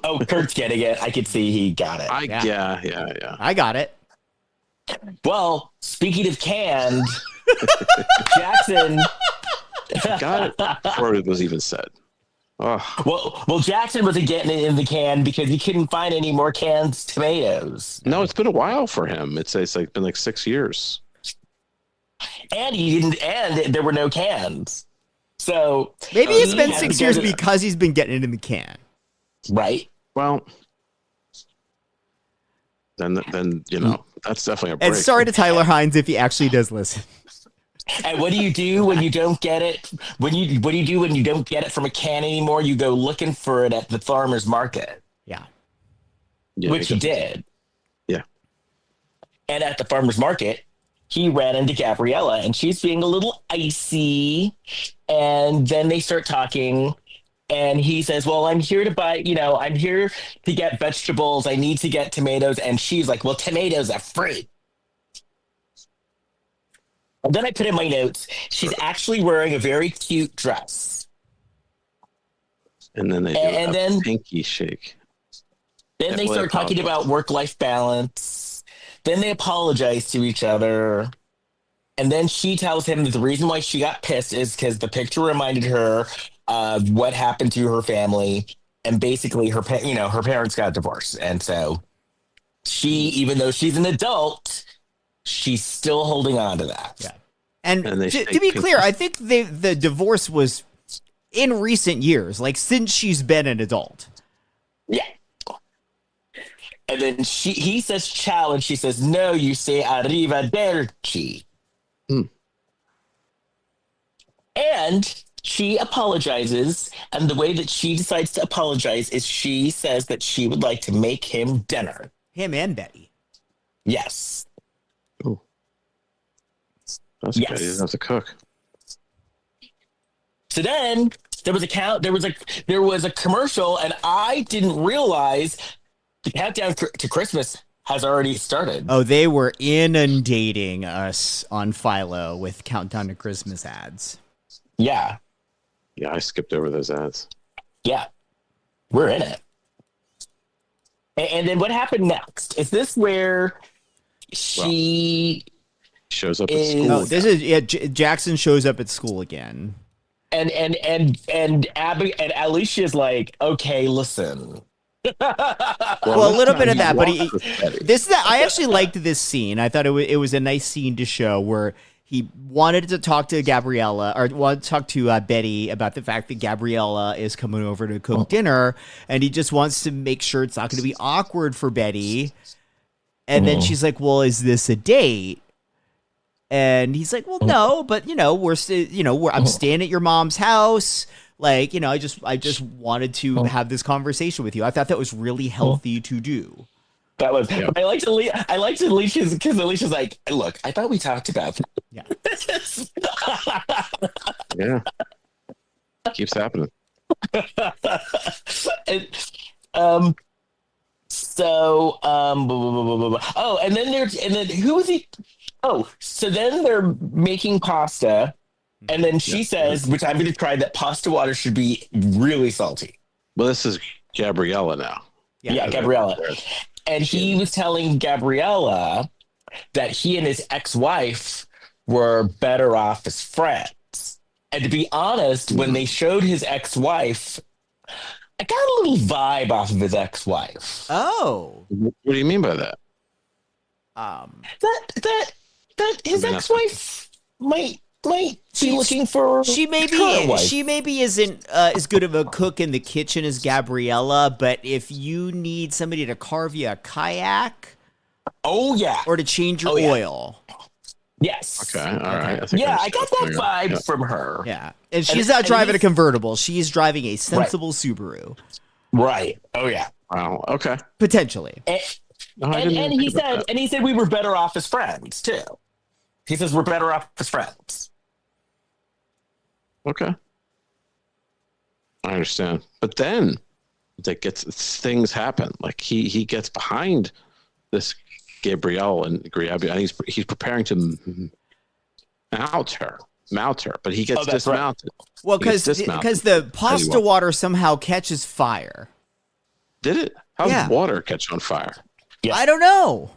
Oh, Kurt's getting it. I could see he got it. Yeah. I got it. Well, speaking of canned, Jackson got it before it was even said. Oh. Well, Jackson wasn't getting it in the can because he couldn't find any more canned tomatoes. No, it's been a while for him. It's been like 6 years. And he didn't. And there were no cans. So maybe it's been 6 years because he's been getting it in the can. Right. Well, then that's definitely a break. And sorry to Tyler Hynes if he actually does listen. And what do you do when you don't get it? What do you do when you don't get it from a can anymore? You go looking for it at the farmer's market. Yeah. Which he did. Yeah. And at the farmer's market, he ran into Gabriella, and she's being a little icy. And then they start talking, and he says, well, I'm here to buy, I'm here to get vegetables. I need to get tomatoes. And she's like, well, tomatoes are free. And then I put in my notes, she's actually wearing a very cute dress. And then they do a pinky shake. Then they start talking about work-life balance. Then they apologize to each other. And then she tells him that the reason why she got pissed is because the picture reminded her of what happened to her family. And basically her parents got divorced. And so she, even though she's an adult, she's still holding on to that. Yeah. And to be clear, I think the divorce was in recent years, like since she's been an adult. Yeah. And then he says ciao, and she says, no, you say arrivederci. And she apologizes, and the way that she decides to apologize is she says that she would like to make him dinner. Him and Betty. Yes. Ooh. That's good. He doesn't have to cook. So then there was a commercial, and I didn't realize the countdown to Christmas has already started. Oh, they were inundating us on Philo with Countdown to Christmas ads. Yeah. Yeah, I skipped over those ads. Yeah. We're in it. And then what happened next? Is this where she shows up at school? No, this is Jackson shows up at school again. And Abby and Alicia's like, okay, listen. Well, a little bit of that, but I actually liked this scene. I thought it was a nice scene to show where he wanted to talk to Gabriella, or wanted to talk to Betty about the fact that Gabriella is coming over to cook dinner, and he just wants to make sure it's not going to be awkward for Betty. And then she's like, well, is this a date? And he's like, well, no, but we're still, I'm staying at your mom's house. Like, I just wanted to have this conversation with you. I thought that was really healthy to do. That was. Yeah. I liked Alicia's because Alicia's like, look, I thought we talked about that. Yeah. Keeps happening. And then who was he? Oh, so then they're making pasta. And then she says, which I'm going to try, that pasta water should be really salty. Well, this is Gabriella now. Yeah, Gabriella. And he was telling Gabriella that he and his ex-wife were better off as friends. And to be honest, when they showed his ex-wife, I got a little vibe off of his ex-wife. Oh. What do you mean by that? That his ex-wife might be looking for she maybe isn't as good of a cook in the kitchen as Gabriella, but if you need somebody to carve you a kayak, or to change your oil, yes, okay, all right, I got that vibe from her. Yeah, and she's not driving a convertible; she's driving a sensible Subaru. Right. Oh yeah. Wow. Okay. Potentially. And he said we were better off as friends too. He says we're better off as friends. Okay. I understand. But then things happen. Like he gets behind this Gabrielle and he's preparing to mount her, but he gets dismounted. Right. Well, because the pasta water somehow catches fire. Did it? How does water catch on fire? Yeah. I don't know.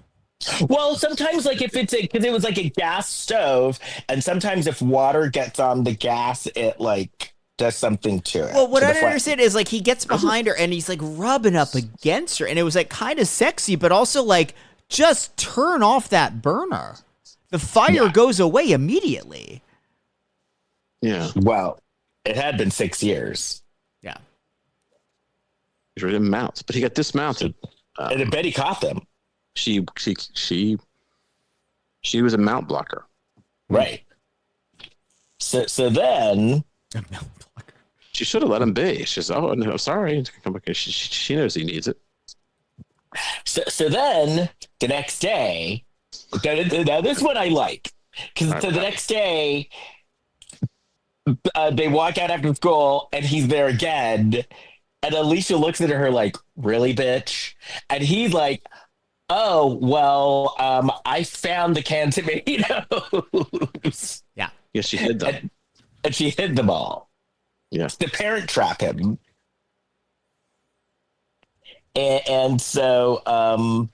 Well, sometimes because it was like a gas stove, and sometimes if water gets on the gas, it does something to it. Well, what I don't understand is he gets behind her and he's rubbing up against her, and it was kind of sexy, but also just turn off that burner. The fire goes away immediately. Yeah. Well, it had been 6 years. Yeah. He's ready to mount, but he got dismounted. And then Betty caught them. She was a mount blocker. Right. So then she should have let him be. She's no, sorry. She knows he needs it. So then the next day, now this one I like, because the next day they walk out after school and he's there again, and Alicia looks at her like, "Really, bitch?" And he's like, "Oh, well, I found the canned tomatoes." Yeah. Yeah, she hid them. And she hid them all. Yeah. The parent trap him. And so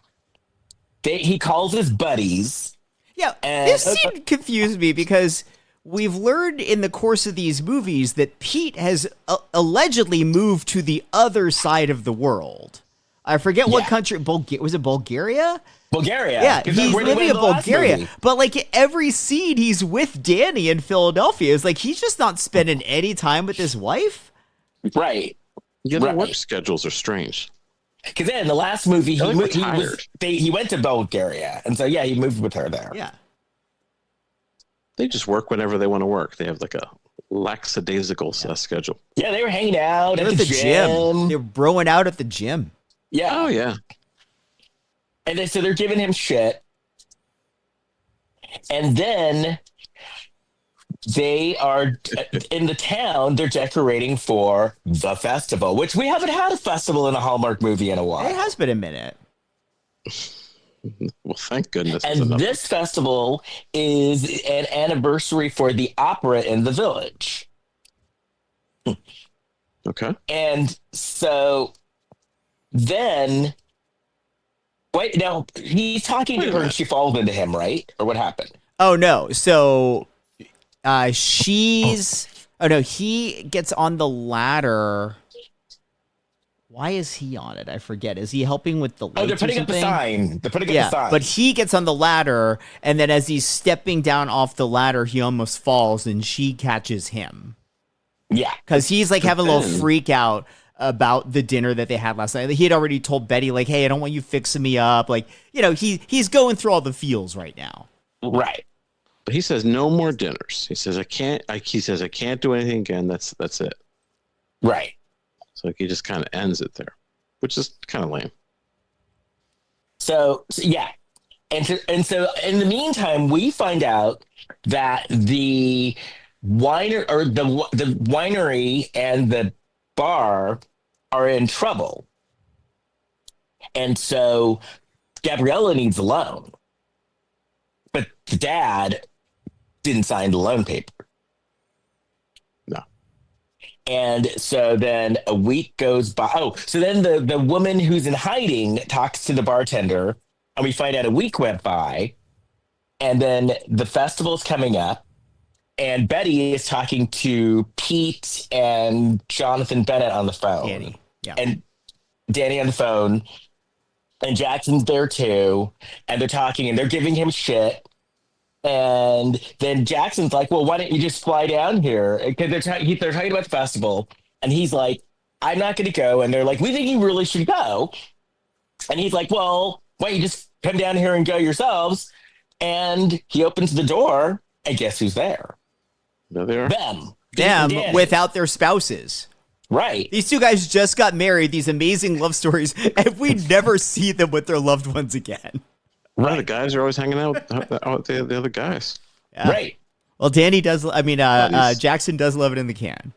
he calls his buddies. Yeah, And- this scene confused me because we've learned in the course of these movies that Pete has allegedly moved to the other side of the world. I forget what country. Was it Bulgaria? Bulgaria. Yeah, 'Cause he's where they living went in the last Bulgaria. movie. But like every scene, he's with Danny in Philadelphia. It's like he's just not spending any time with his wife. Right. Yeah, their Right. work schedules are strange. Because then in the last movie, They're, like, he retired. went to Bulgaria. And so, yeah, he moved with her there. Yeah. They just work whenever they want to work. They have like a lackadaisical schedule. Yeah, they were hanging out They're at the gym. They're broing out at the gym. Yeah. Oh, yeah. And so they're giving him shit. And then they are in the town, they're decorating for the festival, which we haven't had a festival in a Hallmark movie in a while. It has been a minute. Well, thank goodness. And this festival is an anniversary for the opera in the village. Okay. And so then, wait, now he's talking to her and she falls into him, right? Or what happened? Oh no. So he gets on the ladder. Why is he on it? I forget. Is he helping with the lights? Oh, they're putting or up the something? sign. They're putting up Yeah, the sign. but he gets on the ladder, and then as he's stepping down off the ladder, he almost falls, and she catches him. Yeah. Because he's like having a little then- freak out about the dinner that they had last night. He had already told Betty, like, hey, I don't want you fixing me up. Like, you know, he's going through all the feels right now. Right. But he says no more dinners. He says I can't do anything again. That's it. Right. So he just kind of ends it there, which is kind of lame. So yeah. And so in the meantime, we find out that the winery and the bar are in trouble. And so Gabriella needs a loan. But the dad didn't sign the loan paper. No. And so then a week goes by. Oh, so then the woman who's in hiding talks to the bartender, and we find out a week went by. And then the festival's coming up, and Betty is talking to Pete and Jonathan Bennett on the phone. Danny. Yeah. And Danny on the phone. And Jackson's there too. And they're talking and they're giving him shit. And then Jackson's like, well, why don't you just fly down here? Because they're talking about the festival. And he's like, I'm not going to go. And they're like, we think you really should go. And he's like, well, why don't you just come down here and go yourselves? And he opens the door. And guess who's there? There they are. Them. Them Danny. without their spouses. Right. These two guys just got married, these amazing love stories, and we never see them with their loved ones again. Right. The guys are always hanging out with the other guys. Yeah. Right. Well, Danny does, Buddies. Jackson does love it in the can.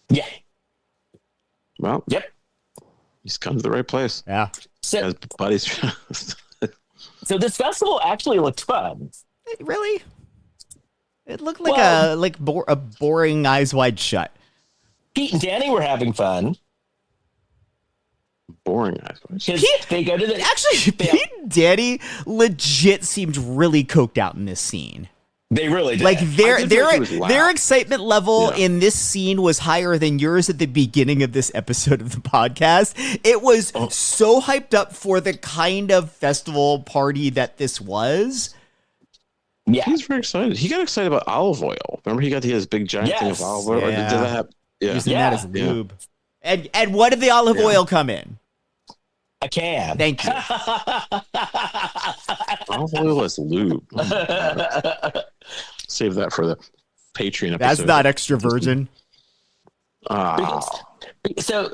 Yeah. Well, Yep. he's come to the right place. Yeah. So, As buddies. so this festival actually looked fun. Really? It looked like a boring Eyes Wide Shut. Pete and Danny were having fun. Boring guys. Because they go to the Actually, Pete and Danny legit seemed really coked out in this scene. They really did. Like I did feel like he was loud. their excitement level Yeah. in this scene was higher than yours at the beginning of this episode of the podcast. It was so hyped up for the kind of festival party that this was. yeah. He's very excited. He got excited about olive oil. Remember, he got his big giant thing of Yes. olive oil. Or Yeah. did that happen? Yeah. Using Yeah. that as lube. And what did the olive oil come in? A can. Thank you. Olive oil as lube. Oh my God. Save that for the Patreon episode. That's not extra virgin. Ah, So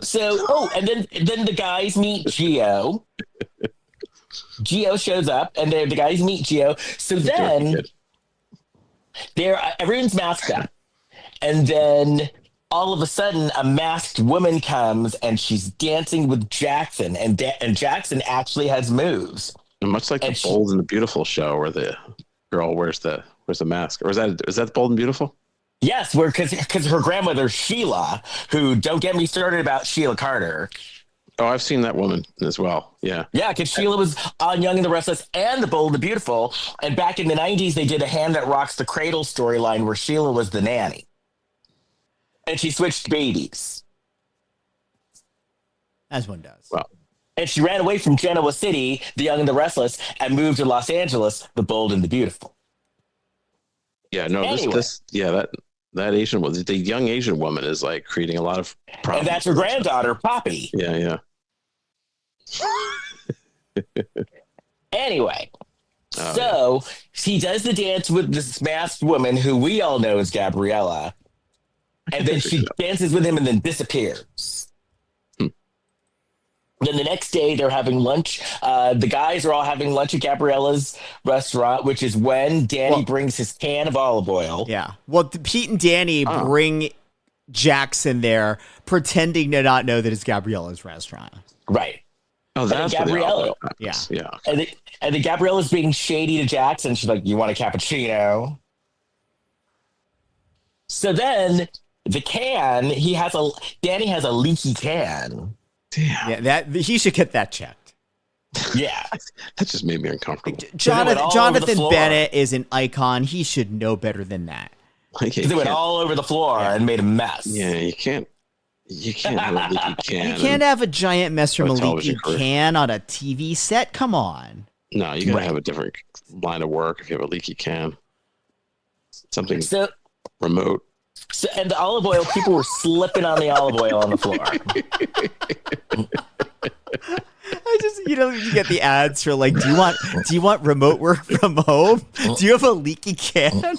and then the guys meet Gio. Gio shows up and the guys meet Gio. So then everyone's masked up. And then all of a sudden a masked woman comes and she's dancing with Jackson and Jackson actually has moves. much like And the Bold and the Beautiful show where the girl wears the mask. Or is that Bold and Beautiful? Yes, because her grandmother Sheila, who don't get me started about Sheila Carter. Oh, I've seen that woman as well. Yeah. Yeah, because Sheila was on Young and the Restless and The Bold and the Beautiful. And back in the 90s, they did a Hand That Rocks the Cradle storyline where Sheila was the nanny. And she switched babies. As one does. Well, And she ran away from Genoa City, The Young and the Restless, and moved to Los Angeles, The Bold and the Beautiful. yeah, no, Anyway. that Asian woman, the young Asian woman is like creating a lot of problems. And that's her granddaughter, Poppy. Yeah. Anyway, Oh, so he does the dance with this masked woman who we all know is Gabriella. And then she dances with him and then disappears. Then the next day they're having lunch. The guys are all having lunch at Gabriella's restaurant, which is when Danny brings his can of olive oil. Yeah. Well, Pete and Danny bring Jackson there, pretending to not know that it's Gabriella's restaurant. Right. Oh, that's And Gabriella. Yeah. Yeah. And then Gabriella's being shady to Jackson. She's like, "You want a cappuccino?" So then the can, Danny has a leaky can. Damn. Yeah, that he should get that checked. Yeah. That just made me uncomfortable. Jonathan Bennett is an icon. He should know better than that. Like, They went all over the floor and made a mess. Yeah, you can't have a leaky can. You can't have a giant mess from a leaky television career. can on a TV set. Come on. No, you gotta have a different line of work if you have a leaky can. Something remote. So, and the olive oil, people were slipping on the olive oil on the floor. I just, you get the ads for like, do you want remote work from home? Do you have a leaky can?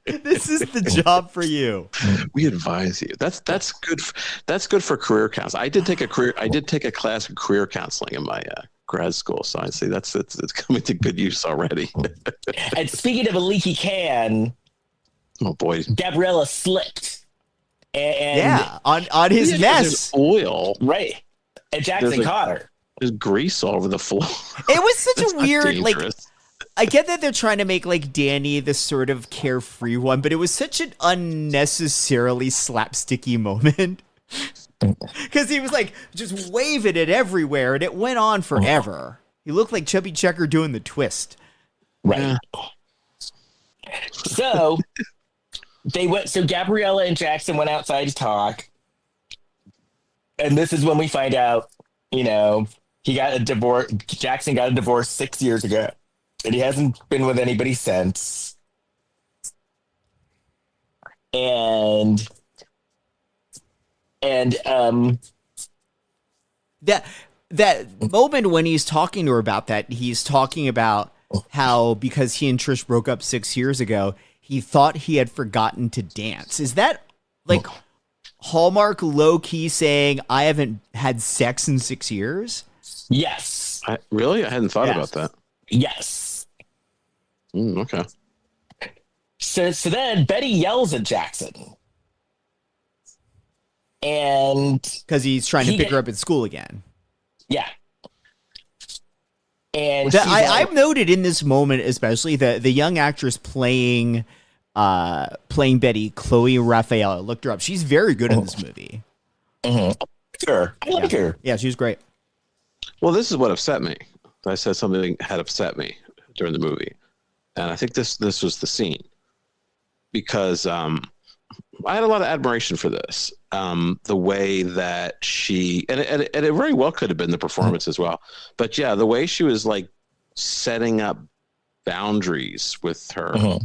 This is the job for you. We advise you. That's good. That's good for career counseling. I did take a class in career counseling in my grad school. So I see it's coming to good use already. And speaking of a leaky can, oh boy, Gabriella slipped. And yeah, on his mess. Oil. Right. And Jackson caught her. There's grease all over the floor. It was such That's a not weird, like, dangerous. I get that they're trying to make like Danny the sort of carefree one, but it was such an unnecessarily slapsticky moment. Because he was like just waving it everywhere and it went on forever. He looked like Chubby Checker doing the twist. Right. Yeah. So so Gabriella and Jackson went outside to talk. And this is when we find out, he got a divorce. Jackson got a divorce 6 years ago. And he hasn't been with anybody since. And that moment when he's talking to her about that, he's talking about how because he and Trish broke up 6 years ago, he thought he had forgotten to dance. Is that like Hallmark low key saying I haven't had sex in 6 years? yes. Really? I hadn't thought about that. Yes. Okay. So then Betty yells at Jackson. And Because he's trying to pick her up at school again. yeah. And I've noted in this moment, especially the young actress playing Betty, Chloe Raphael. I looked her up. She's very good in this movie. Sure. I like her. Yeah, she was great. Well, this is what upset me. I said something had upset me during the movie, and I think this was the scene because I had a lot of admiration for this. The way that she and it very well could have been the performance as well, but yeah, the way she was like setting up boundaries with her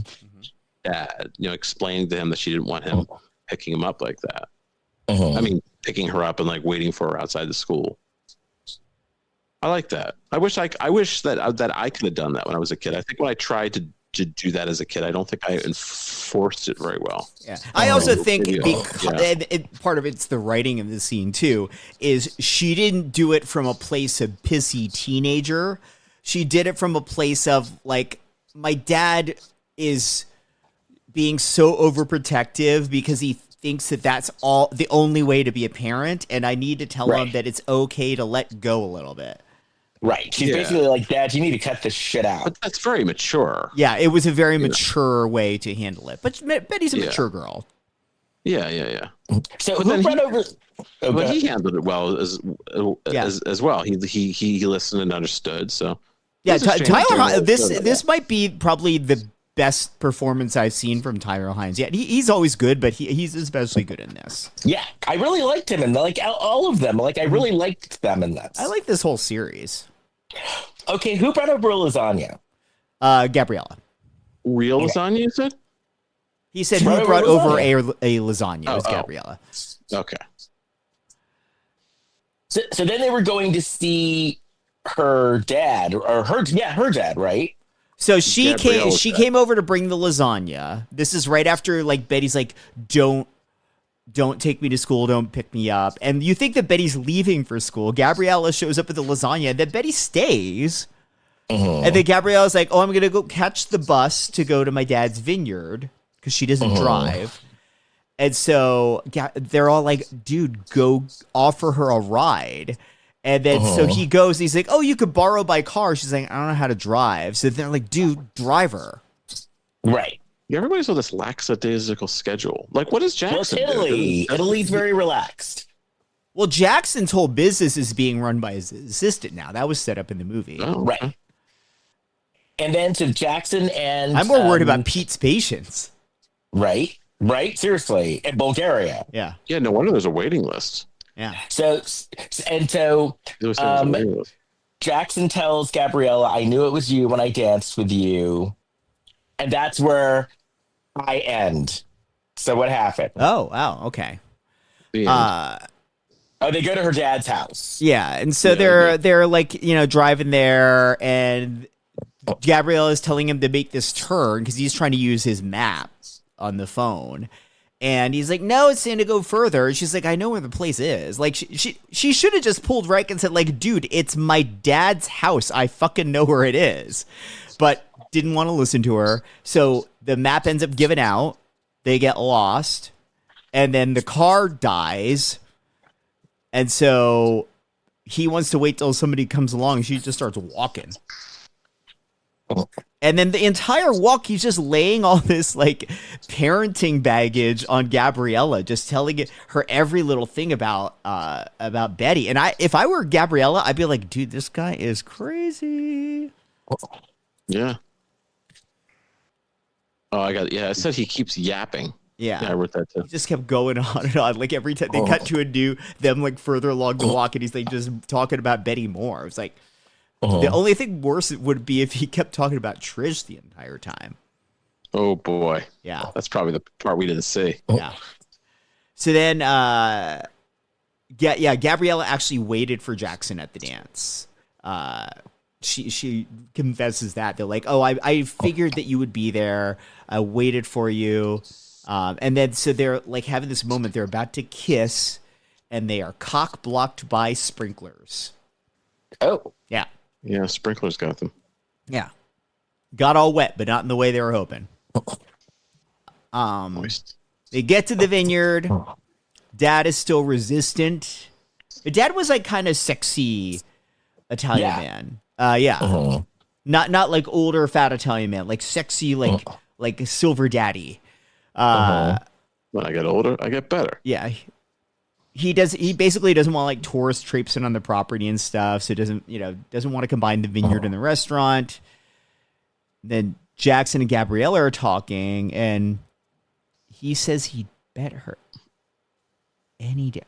dad, explaining to him that she didn't want him picking him up like that. I mean, picking her up and like waiting for her outside the school. I like that. I wish that I could have done that when I was a kid. I think when I tried to do that as a kid, I don't think I enforced it very well. Yeah, I also think because part of it's the writing of the scene too. Is she didn't do it from a place of pissy teenager. She did it from a place of like, my dad is being so overprotective because he thinks that that's all the only way to be a parent, and I need to tell him that it's okay to let go a little bit. Right. She's basically like, Dad, you need to cut this shit out. But that's very mature. Yeah, it was a very mature way to handle it. But Betty's a mature girl. Yeah. So But who then brought over? Oh, go But ahead. he handled it well as well. He listened and understood. So Yeah, This is Tyler. changing. This might be probably the best performance I've seen from Tyler Hynes. Yeah, he's always good, but he's especially good in this. Yeah, I really liked him, and like all of them. Like I really liked them in this. I like this whole series. Okay, who brought over lasagna? Gabriella. Real lasagna, you said? He said Brought who over brought over lasagna. a lasagna. It was Gabriella. Okay. So then they were going to see her dad, or her dad, right? So she Gabriella's came over to bring the lasagna. This is right after like Betty's like, don't take me to school, don't pick me up. And you think that Betty's leaving for school. Gabriella shows up with the lasagna, and then Betty stays. And then Gabriella's like, oh, I'm gonna go catch the bus to go to my dad's vineyard because she doesn't drive. And so they're all like, dude, go offer her a ride. And then so he goes, he's like, oh, you could borrow my car. She's like, I don't know how to drive. So they're like, dude, drive her. Right. Yeah, everybody's on this lackadaisical schedule. Like, what does Well, Jackson Italy. do? Italy's very relaxed. Well, Jackson's whole business is being run by his assistant now. That was set up in the movie. Oh, okay. Right. And then to Jackson and I'm more worried about Pete's patience. Right. Seriously, in Bulgaria. Yeah. Yeah, no wonder there's a waiting list. Yeah. So There was a waiting list. Jackson tells Gabriella, I knew it was you when I danced with you. And that's where I end. So what happened? Oh, wow. Okay. The end. Oh, they go to her dad's house. Yeah. And so Yeah, they're like, driving there, and Gabrielle is telling him to make this turn because he's trying to use his map on the phone. And he's like, no, it's saying to go further. And she's like, I know where the place is. Like, she should have just pulled right and said, like, dude, it's my dad's house. I fucking know where it is. But didn't want to listen to her. So the map ends up giving out. They get lost. And then the car dies. And so he wants to wait till somebody comes along. She just starts walking. And then the entire walk, he's just laying all this like parenting baggage on Gabriella, just telling her every little thing about Betty. And if I were Gabriella, I'd be like, dude, this guy is crazy. Yeah. Oh, I said he keeps yapping. Yeah. I wrote that too. He just kept going on and on. Like every time they cut to them like further along the walk, and he's like just talking about Betty more. It's like, the only thing worse would be if he kept talking about Trish the entire time. Oh boy. Yeah. That's probably the part we didn't see. Yeah. So then, Gabriella actually waited for Jackson at the dance. She confesses that. They're like, oh, I figured that you would be there. I waited for you. And then, so they're like having this moment. They're about to kiss, and they are cock blocked by sprinklers. Oh. Yeah. Yeah, sprinklers got them. Yeah. Got all wet, but not in the way they were hoping. Moist. They get to the vineyard. Dad is still resistant. But Dad was like kind of sexy Italian man. Yeah. Not like older fat Italian man, like sexy, like a silver daddy. When I get older, I get better. Yeah. He basically doesn't want like tourists traipsing on the property and stuff. So doesn't want to combine the vineyard and the restaurant. Then Jackson and Gabriella are talking, and he says he'd bet her any day.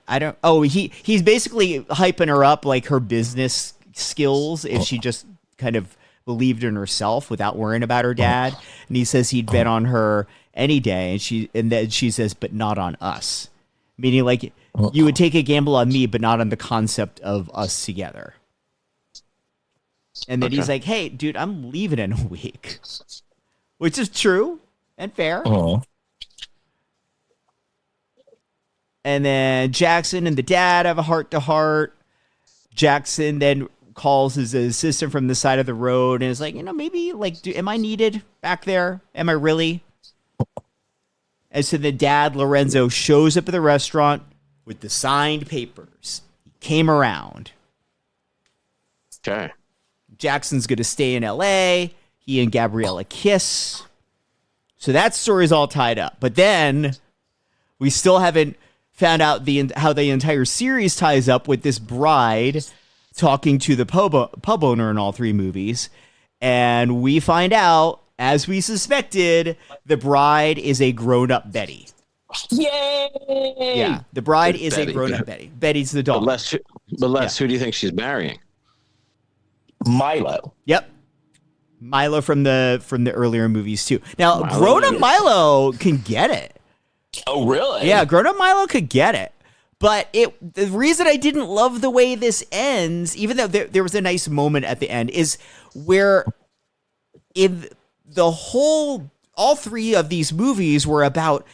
He's basically hyping her up, like her business skills, if she just kind of believed in herself without worrying about her dad. And he says he'd bet on her any day. And then she says, but not on us. Meaning like, you would take a gamble on me, but not on the concept of us together. And then he's like, hey, dude, I'm leaving in a week. Which is true and fair. And then Jackson and the dad have a heart-to-heart. Jackson then calls his assistant from the side of the road and is like, maybe, like, am I needed back there? Am I really? And so the dad, Lorenzo, shows up at the restaurant with the signed papers. He came around. Okay. Jackson's going to stay in L.A. He and Gabriella kiss. So that story's all tied up. But then We still haven't found out how the entire series ties up with this bride talking to the pub owner in all 3 movies. And we find out, as we suspected, the bride is a grown-up Betty. Yay! Yeah, the bride is Betty. a grown-up Betty. Betty's the dog. But Les, who do you think she's marrying? Milo. Yep. Milo from the earlier movies too. Now, Milo grown-up is- Milo can get it. Oh, really? Yeah, grown-up Milo could get it. But the reason I didn't love the way this ends, even though there was a nice moment at the end, is where in the whole, all 3 of these movies were about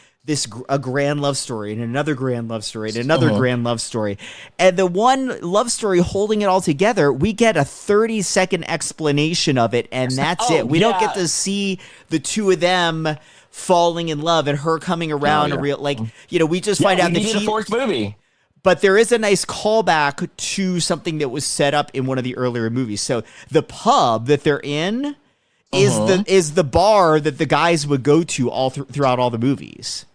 a grand love story and another grand love story and another grand love story. And the one love story holding it all together, we get a 30-second explanation of it, and that's it. We don't get to see the 2 of them falling in love and her coming around we just find out that she need a 4th movie. But there is a nice callback to something that was set up in one of the earlier movies. So the pub that they're in is the bar that the guys would go to all throughout all the movies.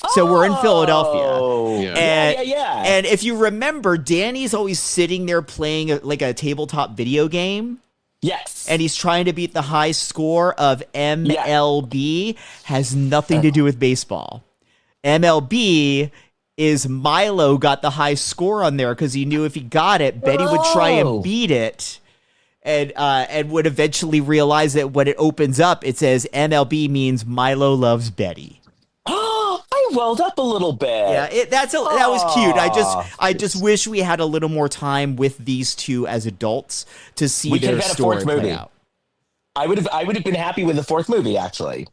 So we're in Philadelphia. And if you remember, Danny's always sitting there playing a tabletop video game. Yes. And he's trying to beat the high score of MLB. Has nothing to do with baseball. MLB is Milo got the high score on there because he knew if he got it, Betty would try and beat it. And would eventually realize that when it opens up, it says MLB means Milo loves Betty. Oh, I welled up a little bit. Yeah, that was cute. I just wish we had a little more time with these 2 as adults to see their story play out. I would have been happy with the 4th movie, actually.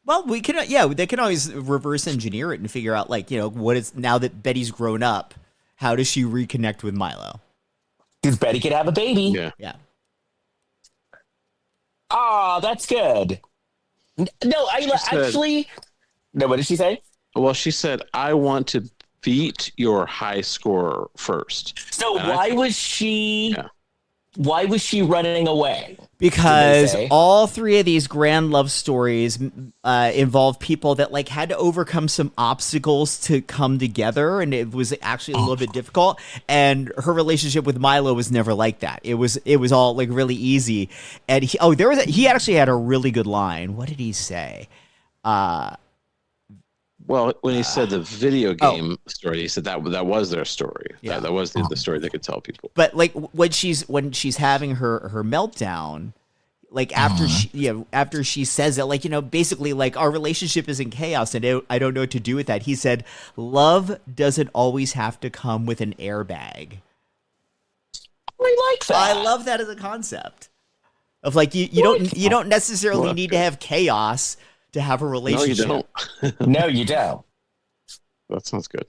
Well, they can always reverse engineer it and figure out what is, now that Betty's grown up, how does she reconnect with Milo? Because Betty could have a baby. Yeah. Oh, that's good. No, No, what did she say? Well, she said, I want to beat your high score first. So why was she running away? Because all 3 of these grand love stories involve people that had to overcome some obstacles to come together, and it was actually a little bit difficult. And her relationship with Milo was never like that. It was all really easy. And he actually had a really good line. What did he say? Well, when he said the video game story, he said that was their story. Yeah. That was the story they could tell people. But when she's having her meltdown, after she says it, basically our relationship is in chaos and I don't know what to do with that. He said, "Love doesn't always have to come with an airbag." I like that. I love that as a concept of you don't necessarily need to have chaos to have a relationship. No, you don't. No, you don't. That sounds good.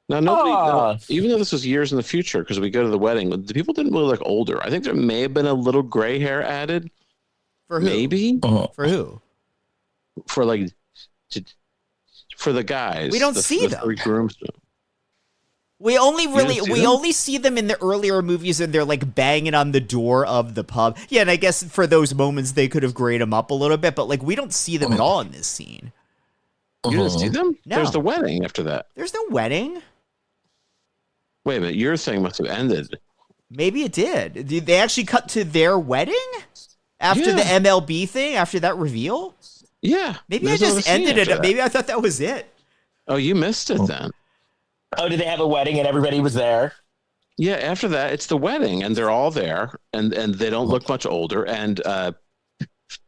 Now, nobody, even though this was years in the future, because we go to the wedding, the people didn't really look older. I think there may have been a little gray hair added. For who? Maybe. For who? For the guys. We don't see them. 3 groomsmen. We only see them in the earlier movies, and they're banging on the door of the pub. Yeah, and I guess for those moments they could have grayed them up a little bit, but we don't see them at all in this scene. You didn't see them? No. There's the wedding after that. There's no wedding. Wait a minute, your thing must have ended. Maybe it did. Did they actually cut to their wedding after the MLB thing? After that reveal? Yeah. Maybe I just ended it. Maybe I thought that was it. Oh, you missed it then. Oh, did they have a wedding and everybody was there? Yeah, after that, it's the wedding, and they're all there, and they don't look much older. And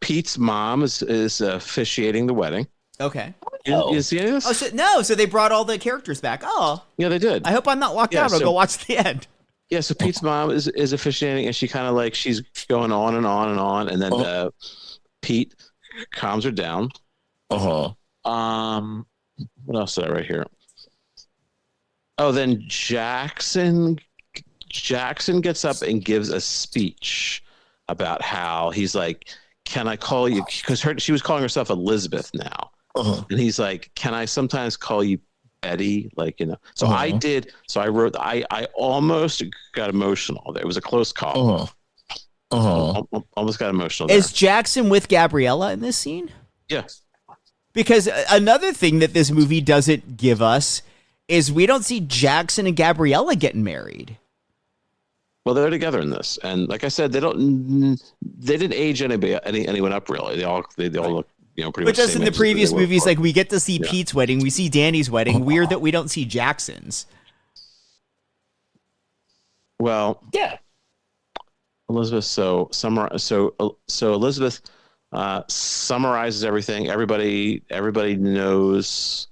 Pete's mom is officiating the wedding. Okay. You see any of this? So they brought all the characters back. Oh. Yeah, they did. I hope I'm not locked out. I'll go watch the end. Yeah, so Pete's mom is officiating, and she kind of she's going on and on and on, and then Pete calms her down. What else did I write here? Oh, then Jackson gets up and gives a speech about how he's like, can I call you? Because she was calling herself Elizabeth now. And he's like, can I sometimes call you Betty? So I did. So I wrote, I almost got emotional. It was a close call. Almost got emotional there. Is Jackson with Gabriella in this scene? Yeah. Because another thing that this movie doesn't give us is we don't see Jackson and Gabriella getting married. Well, they're together in this, and like I said, they didn't age anyone up really. They all look, you know, pretty much. But just same in the age as previous they were movies, before. like we get to see Pete's wedding, we see Danny's wedding. Weird that we don't see Jackson's. Well, Yeah. Elizabeth. So Elizabeth summarizes everything. Everybody knows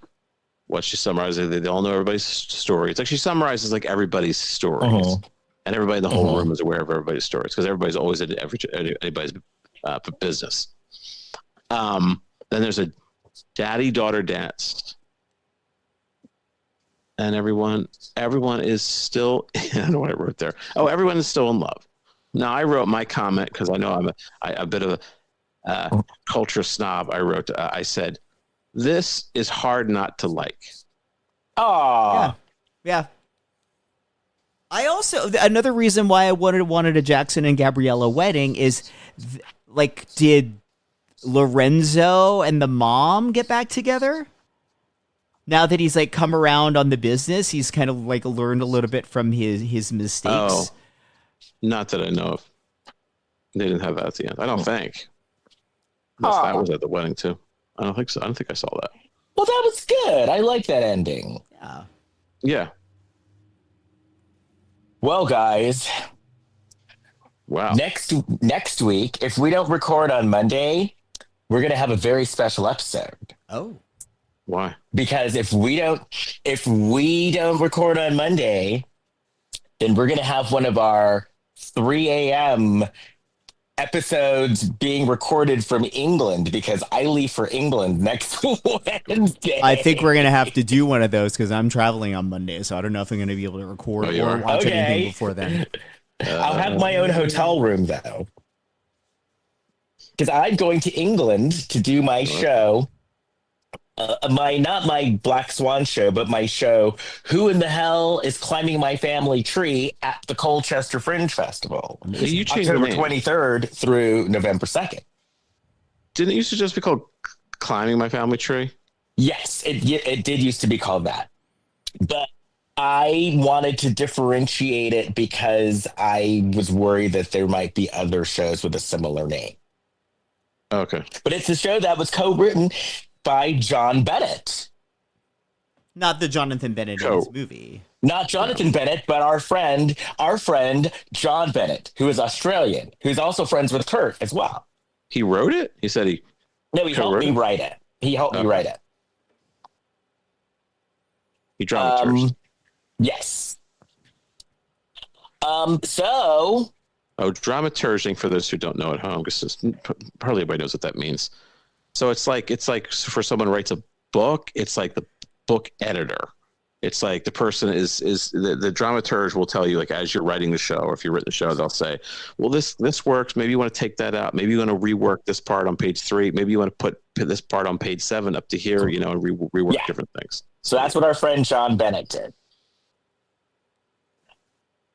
what she summarizes. They all know everybody's story. It's like she summarizes like everybody's stories, and everybody in the whole room is aware of everybody's stories because everybody's always in anybody's business. Then there's a daddy-daughter dance, and everyone is still. I don't know what I wrote there. Oh, everyone is still in love. Now I wrote my comment because I know I'm a bit of a culture snob. I wrote. I said, "This is hard not to like." Oh, Yeah. I also another reason why I wanted a Jackson and Gabriella wedding is like, did Lorenzo and the mom get back together? Now that he's like come around on the business, he's kind of like learned a little bit from his mistakes. Oh, not that I know of. They didn't have that at the end. I don't think. Unless that was at the wedding too. I don't think so. I don't think I saw that. well, that was good. I like that ending. Yeah. Yeah. Well, guys, Wow. next week, if we don't record on Monday, we're gonna have a very special episode. Oh. Why? Because if we don't record on Monday, then we're gonna have one of our 3 a.m. episodes being recorded from England because I leave for England next Wednesday. I think we're gonna have to do one of those because I'm traveling on Monday, so I don't know if I'm gonna be able to record you or are? watch Okay. anything before then. I'll have my own hotel room though, because I'm going to England to do my show. Not my Black Swan show, but my show, Who in the Hell is Climbing My Family Tree at the Colchester Fringe Festival. You changed the October name. 23rd through November 2nd. Didn't it used to just be called Climbing My Family Tree? Yes, it did used to be called that. But I wanted to differentiate it because I was worried that there might be other shows with a similar name. Okay. But it's a show that was co-written by John Bennett. Not the Jonathan Bennett in this movie. Not Jonathan Bennett, but our friend John Bennett, who is Australian, who's also friends with Kurt as well. He wrote it? He said he No, he helped me write it. He helped me write it. He dramaturged. Yes. So Dramaturging, for those who don't know at home, because probably everybody knows what that means. So it's like for someone who writes a book, it's like the book editor. It's like the person is the dramaturge will tell you, like, as you're writing the show, or if you've written the show, they'll say, well, this works. Maybe you want to take that out. Maybe you want to rework this part on page 3. Maybe you want to put this part on page 7 up to here, you know, and rework different things. So that's what our friend John Bennett did.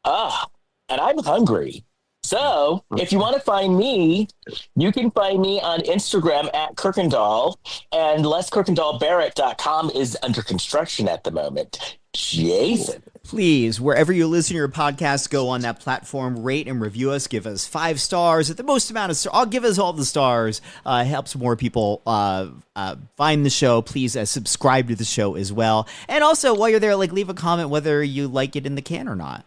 And I'm hungry. So if you want to find me, you can find me on Instagram at Kirkendall, and leskirkendallbarrett.com is under construction at the moment. Jason. Please, wherever you listen to your podcast, go on that platform, rate and review us, give us 5 stars at the most amount of stars. I'll give us all the stars. It helps more people find the show. Please subscribe to the show as well. And also, while you're there, like, leave a comment whether you like it in the can or not.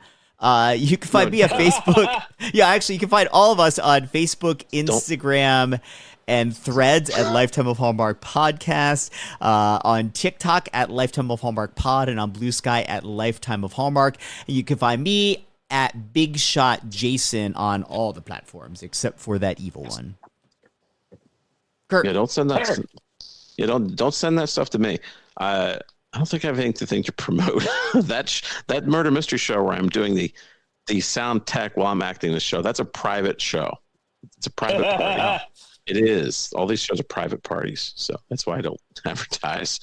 You can find me on Facebook. Yeah, actually, you can find all of us on Facebook, Instagram, and Threads at Lifetime of Hallmark Podcast, on TikTok at Lifetime of Hallmark Pod, and on Blue Sky at Lifetime of Hallmark. And you can find me at Big Shot Jason on all the platforms except for that evil one. Kurt. Yeah, don't send that. Yeah, don't send that stuff to me. I don't think I have anything to promote. that murder mystery show where I'm doing the sound tech while I'm acting the show, that's a private show. It's a private party. It is. All these shows are private parties, so that's why I don't advertise.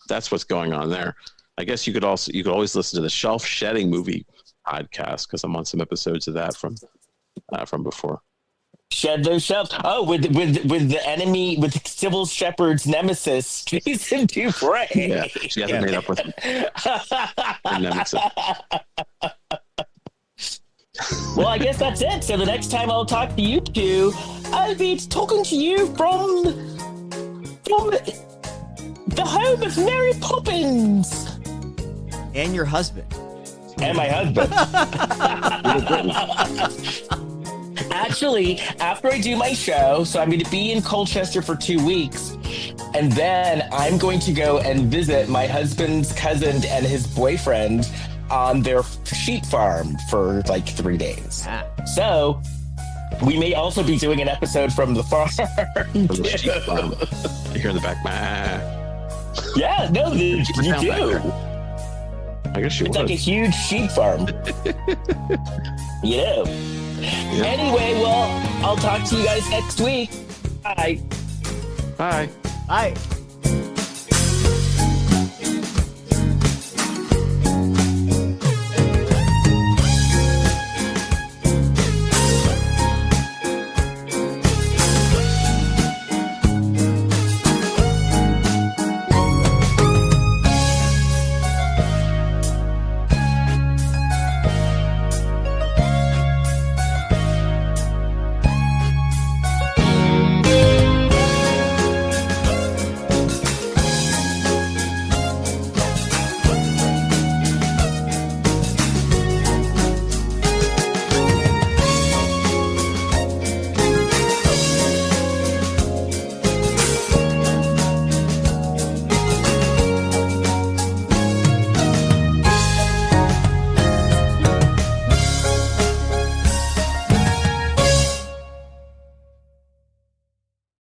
That's what's going on there. I guess you could always listen to the Shelf Shedding Movie podcast because I'm on some episodes of that from before. Shed those shells. Oh, with the enemy, with Sybil Shepherd's nemesis, Jason Dupre. Yeah, she hasn't made up with her nemesis. Well, I guess that's it. So the next time I'll talk to you two, I'll be talking to you from the home of Mary Poppins. And your husband. And my husband. Actually, after I do my show, so I'm going to be in Colchester for 2 weeks, and then I'm going to go and visit my husband's cousin and his boyfriend on their sheep farm for like 3 days. Ah. So we may also be doing an episode from the farm. From the sheep farm. You hear in the back, Yeah, no, you do. I guess you It's would. like a huge sheep farm. You know. Yeah. Anyway, well, I'll talk to you guys next week. Bye. Bye. Hi.